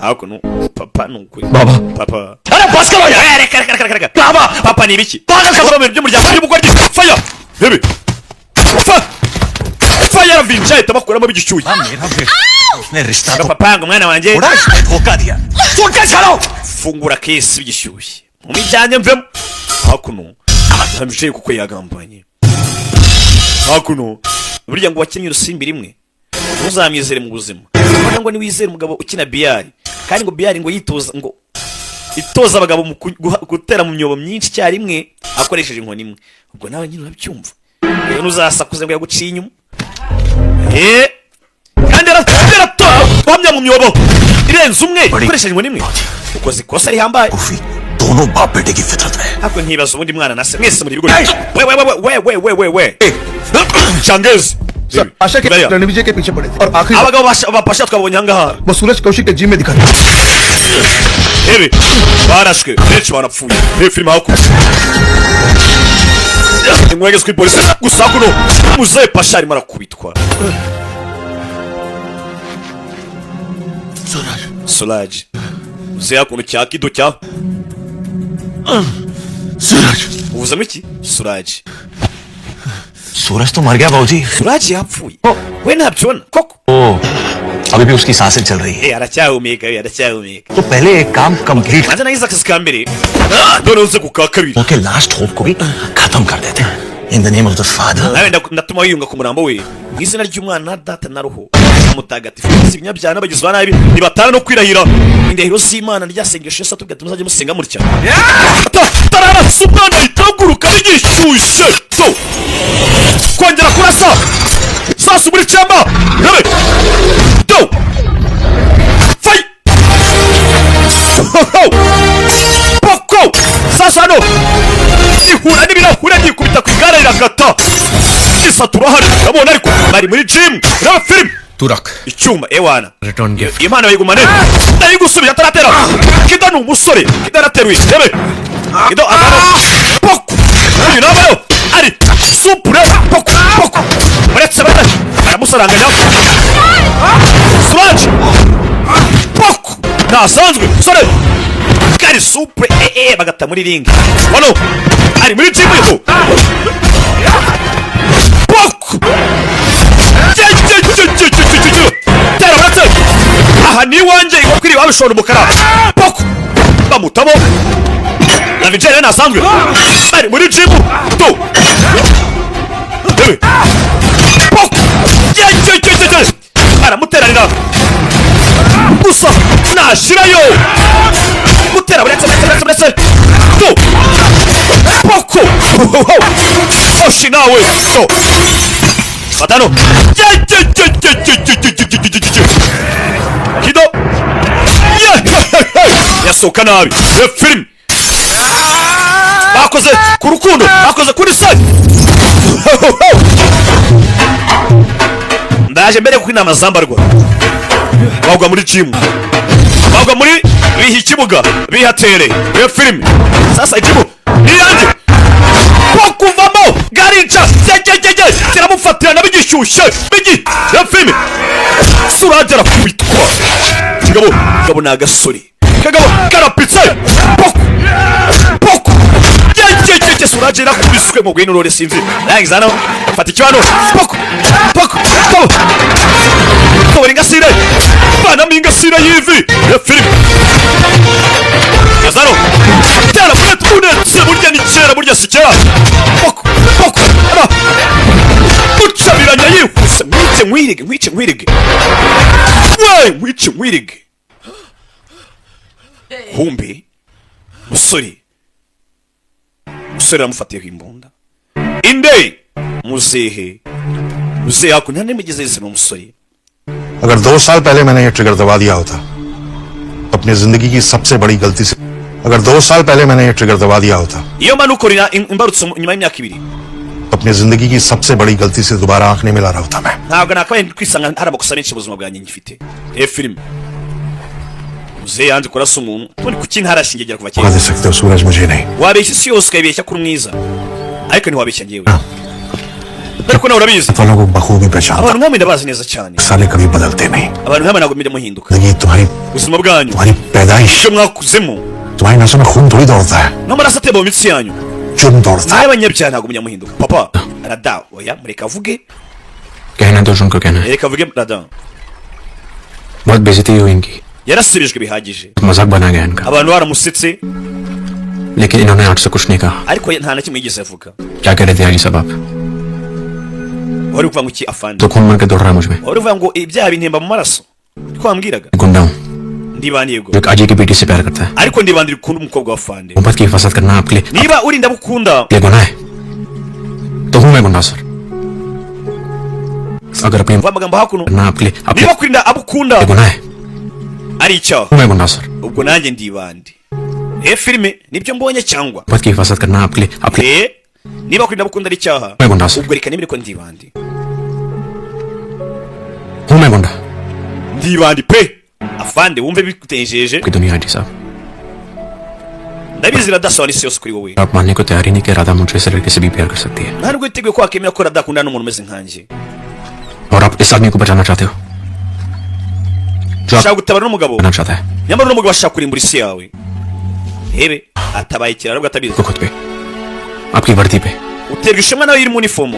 Hakuno papa nukuri. बाबा Papa. अरे बस करो यार Reka. बाबा Papa ni ibiki? पागल खबर Ibintu by'umuryango by'umugore. Fire. Bebe. Fire vinja itabakuramo bigishyuye. मेरा बेटा उसने रिश्ता तो Papa ngo mwana wanjye उड़ा इसने धोखा दिया सुन के चलो fungura kesi bigishyuye. Mu mijyanye mvemo. Hakuno ntambicaye kuko yagambanye. Hakuno burya ngo wakinnye urusimbi rimwe ntuzamwizere mu buzima. Ubona ngo niwizere umugabo ukina biyari kandi ngo biyari ngo itoza abagabo mu gutera mu myobo myinshi cyarimwe akoresheje inkoni imwe. Ubwo nawe nyine urabyumva. Rero nuzasakuze ngo yaguciye inyuma. Kandi arahamya mu myobo irenze umwe akoresheje inkoni imwe. Ukoze ikosa rihambaye. दोनों बाप बेटे की फितरत है Hako nkibaza ubundi mwana nase mwese muri bigo. We. Changezi. आशा के रणविजय के पीछे पड़े थे और आखिरी Abagabo bapasha twabonye ahangaha. वो सूरज कौशिक के जिम में दिखा था Ebe barashwe benshi barapfuye. Filime hakuze. Mwegezwe polisi gusa kuno muze pasha arimo arakubitwa. Suraj. Muze hakuno cyakido cya. सूरज Uvuze iki? Suraj. सूरज तो मर गया बाबूजी। Suraj yapfuye. We ntabyibona koko. ओ, अभी भी उसकी सांसें चल रही है। Aracyahumeka aracyahumeka. तो पहले एक काम complete Maze nagize akazi ka mbere. Dore uze ku ka kabiri. Okay last hope को भी खत्म कर देते हैं। In the name of the Father. Nawe ndatuma wiyunga ku murambo we. Mu izina ry'Umwana Data na Roho Mutagatifu. Ibinyabyaha n'abagizi ba nabi nibatana no kwirahira indahiro z'Imana ryasengesho Yesu atubwira ati muzajye musenga mutya. Tararasa umwana itaguruka yigishyushye. To. Kongera kurasa. Sasa muri cyamba. Rebe. To. Fai. Poko. Sasa no. Ihura n'ibirahura byikubita ku igare rirakata. Isatura hari urabona ariko bari muri gym reba film तू रख icyuma ewana return gift Imana yigumane ndayigusubira ataratera Kido ni umusore Kido arateruye rebe Kido agaro poko uyu nabayo ari supure poko poko uretse bane aramusaranganya Suraj poko nasanzwe sore kari supure bagata muri ring wano ari muri gym yo poko tera uretse aha ni iwanjye iwakwiriye wabishora umukara poko bamutamo na vijayire nasanzwe bari muri jimu tu poko aramuteranira gusa nashirayo mutera uretse tu poko oshi nawe so Matano. Kido. Yasohoka nabi. Film. Bakoze ku rukundo, bakoze kuri side. Ndaje mbere ku inama zambarwa. Bagwa muri gym. Bagwa muri bihi kibuga, bihatere. Film. Sasa ikibu. Niyanje. Bakuvamo garinca kiramufatira nabigishyushye bigi yafime Suraj arakubitwa kagabo ni agasore kagabo karapitse poko Suraj arakubiswe mu gwino rore sinzi nangiza no fata icyano poko ko ringasire bana mingasire yivi yafime Yazaro tera fret unetse burya ni kera burya sikera poko ara ucabiranya yihuse mwice mwirige we mwirige humbi musore aramufatiyeho imbunda inde muzehe hakuno ntimugeze izina umusore अगर 2 साल पहले मैंने ये ट्रिगर दबा दिया होता अपनी जिंदगी की सबसे बड़ी गलती से अगर 2 साल पहले मैंने ये ट्रिगर दबा दिया होता iyo manu ukorera imbarutso nyuma y'imyaka 2 अपनी जिंदगी की सबसे बड़ी गलती से दोबारा आंख नहीं मिला रहा होता मैं ntabwo nakabaye kwisanga hari amakosa menshi ubuzima bwanjye ngifite film muzehe yanze kurasa umuntu turi ku kintu harashingegera kuva दे सकते हो सूरज मुझे नहीं wabeshya isi yose ukayibeshya kuri mwiza ariko ntiwabeshya ngewe ariko nawe urabizi फलों को बखूबी पहचानता abantu nkamwe ndabazi neza cyane साले कभी बदलते नहीं abantu nkamwe ntabwo mujya muhinduka ये ubuzima bwanyu तुम्हारी पैदाइश icyo mwakuzemo तुम्हारी नसों में खून थोड़ी दौड़ता है n'amaraso atemba mu mitsi yanyu जुर्म दौड़ता है n'abanyabyaha ntabwo mujya muhinduka papa rada oya mureka avuge कहना तो उनको कहना है reka avuge rada बहुत बेइज्जती हुई इनकी yarasubijwe bihagije मजाक बना गया इनका abantu baramusetse लेकिन इन्होंने आज से कुछ नहीं कहा ariko nta na kimwe yigeze avuga क्या कह रहे थे आगे सब आप wari kuvuga ngo iki afande तो खून मार के दौड़ रहा है मुझ में wari kuvuga ngo ibyaha bintemba mu maraso ko wambwiraga गुंडा हूँ ndibaniye go जो एक अजय की बेटी से प्यार करता है ariko ndibandira ukunda umukobwa wa afande मोहब्बत की हिफाजत करना आपके लिए niba urinda bukunda ये गुनाह है तो हूँ मैं गुंडा सर अगर अपनी amagambo hakuno करना आपके लिए niba kurinda abukunda ये गुनाह है ari icyaha हूँ मैं गुंडा sir ubwo nanjye ndibandi filime nibyo mbonye cyangwa मोहब्बत की हिफाजत करना आपके लिए niba kurinda bukunda ari icyaha मैं गुंडा sir ubwo reka nimere ko ndibandi हूँ मैं गुंडा ndibandi pe afande wumve bikutejeje की दुनिया जी साहब ndabizi radasaba n'isi yose kuri wowe आप मानने को तैयार ही नहीं कि राधा मुझे से लड़के से भी प्यार कर सकती है nta nubwo witeguye ko wakemera ko radakunda n'umuntu umeze nkanjye और आप इस आदमी को बचाना चाहते हो जो ushaka gutabara n'umugabo करना चाहता है nyamara n'umugabo ashaka kurimbura isi yawe hebe atabaye ikiraro bwo atabizi खुद पे आपकी वर्दी पे uterwa ishema nawe iri mu uniform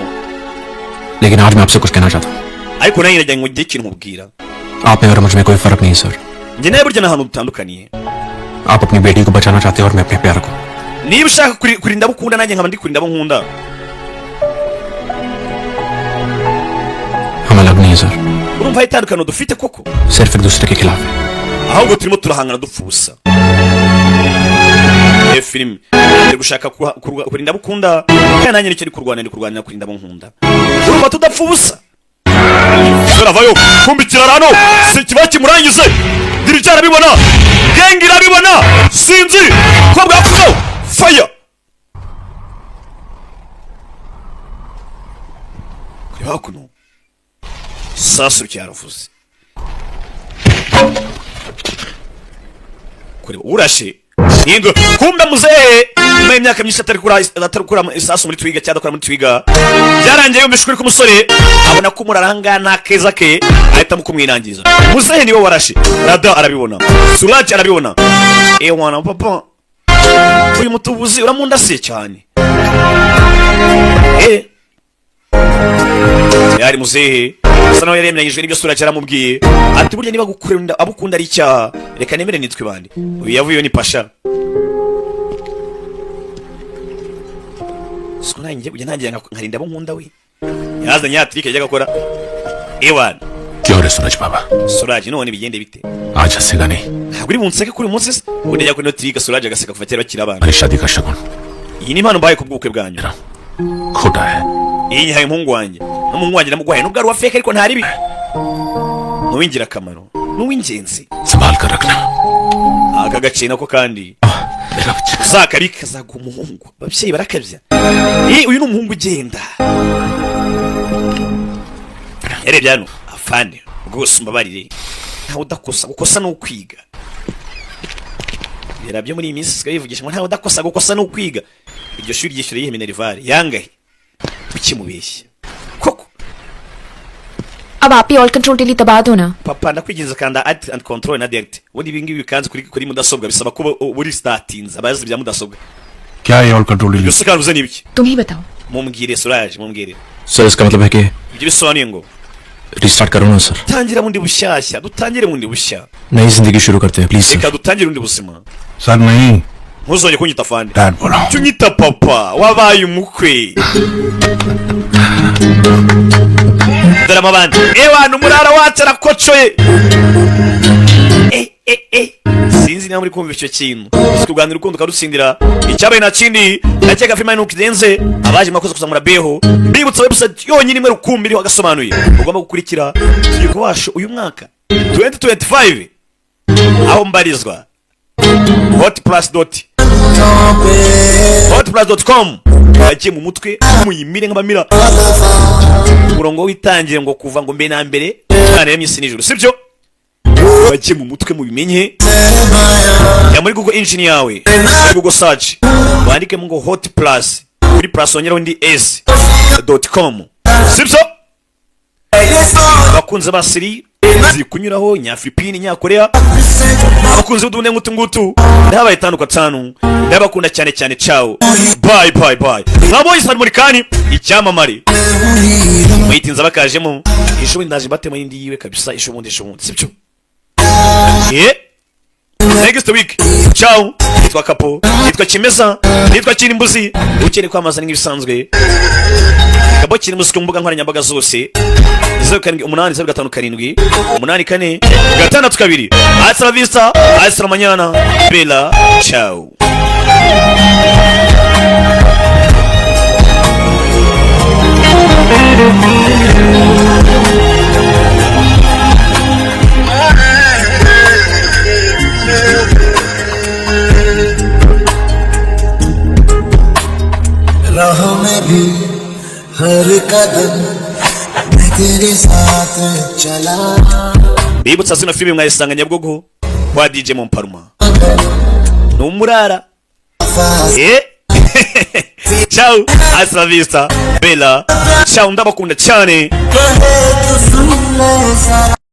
लेकिन आज मैं आपसे कुछ कहना चाहता हूँ. ariko nayo irajya ngo ikintu nkubwira. आप में और मुझ में कोई फर्क नहीं sir. njye nawe burya nta hantu dutandukaniye. आप अपनी बेटी को बचाना चाहते हो और मैं अपने प्यार को. niba ushaka kurinda abo ukunda nanjye nkaba ndi kurinda abo nkunda. हम अलग नहीं है sir. urumva itandukano dufite koko? सिर्फ एक दूसरे के खिलाफ है. ahubwo turimo turahangana dupfusa. filime ndi gushaka kurinda abo ukunda kandi nanjye nicyo ndi kurwanira kurinda abo nkunda. urumva tudapfa ubusa. turavayo kumbikira rano si kiba kimurangize. dirija arabibona, gengi irabibona, sinzi ko bwapfuye. fire kuri hakuno sasu ryaravuze. kuri urashe Ingo kumbe muzehe nyuma y'imyaka myinshi atarukura isasu muri twiga cyangwa akora muri twiga byarangiye yumvishwe ko umusore abona ko umuraranga nta keza ke ahitamo kumwirangiza. muzehe niwe warashe, rada arabibona, Suraj arabibona. Ewana papa uyu mutubuzi uramundase cyane. yari muzehe asa naho yari yemeyejwe n'ibyo Suraj aramubwiye ati burya niba gukunda abukunda ari icyaha reka nemere nitwe bandi. uyu yavuyeyo ni pasha. siko nanjye ujya ntangira nkarinda abo nkunda we. yazanye yatrike yajyaga akora. Ewana क्यों रे सूरज बाबा? Suraj none bigende bite? आज हंसेगा नहीं. ntabwo uri bunseke kuri umunsi se ubundi ajya kuri notrika Suraj agaseka kuva kera bakiri abana. मेरी शादी का शगुन iyi ni impano mbaye ku bw'ubukwe bwanyu. खोटा है. iyi nyihaye umuhungu wanjye n'umuhungu wanjye namugwaye nubwo ari uwa feke ariko ntari bibi. n'uw'ingirakamaro n'uw'ingenzi. संभाल कर रखना. aka gace nako kandi uzakabika kazaguha umuhungu. ababyeyi barakabya. uyu ni umuhungu ugenda. yarebye hano afande rwose umbabarire ntawe udakosa, gukosa ni ukwiga. bira byo muri iyi minsi sika bivugisha ngo ntawe udakosa, gukosa ni ukwiga. iryo shuri ryishyura yihe minerivare yangahe ukimubeshya koko. अब आप ही all control delete दबा दो ना. papa ndakwigiriza kanda add and control na delete. ubundi ibi ngibi bikanze kuri mudasobwa bisaba kuba uri startinze abazi bya mudasobwa. क्या ये all control delete? byose kandi uzanye ibiki? तुम ही बताओ. mumbwire Suraj, mumbwire. Sir इसका मतलब है कि ibyo bisobanuye ngo restart करो ना sir. tangira bundi bushyashya, dutangire bundi bushya. नई जिंदगी शुरू करते हैं please sir. reka dutangire bundi buzima. Sir नहीं, ntuzongere kunyita fande. डैड बोला. tunyita papa wabaye umukwe. dore amabandi. Ewana umurara wacu arakocoye. sinzi niba muri kumva icyo kintu. tuganira urukundo ukarutsindira icyabaye nta kindi. nakeka filime nuko igenze abaje mwakoze kuzamura beho. mbibutsa website yonyine imwe rukumbi iriho Agasobanuye ugomba gukurikira ikigo washo uyu mwaka 2025 aho mbarizwa hotplus.com yagiye mu mutwe muyimire nk'abamira. umurongo w'itangiye ngo kuva ngo mbe na mbere mwana y'imisi nijoro sibyo bagiye mu mutwe mubimenye. ya muri Google engine yawe Google search wandikemo ngo hotplus kuri plus ongeraho ndi s.com sibyo. abakunze basiri ziri kunyuraho nyafilipini nyakorea abakunze udune ngutu ndabaye 5 ndabakunda cyane cyane. ciao bye bye bye. nkaboye Salmurikani icyamamare mwitinza bakajemo isho ndaje batemo indi yiwe kabisa isho bundi sibyo. next week ciao. nitwa Kapo, nitwa Kimeza, nitwa Kirimbuzi. ukere kwamazana nk'ibisanzwe Kapo Kirimbuzi ku mbuga nkoranyambaga zose 0787 hasta la vista, hasta la mañana, bella, ciao. राहों में भी हर कदम मैं तेरे साथ चला. bibutsa zino filime mwayisanga Nyabugogo kwa DJ Momparuma numurara. ciao hasta la vista bella ciao ndabakunda cyane.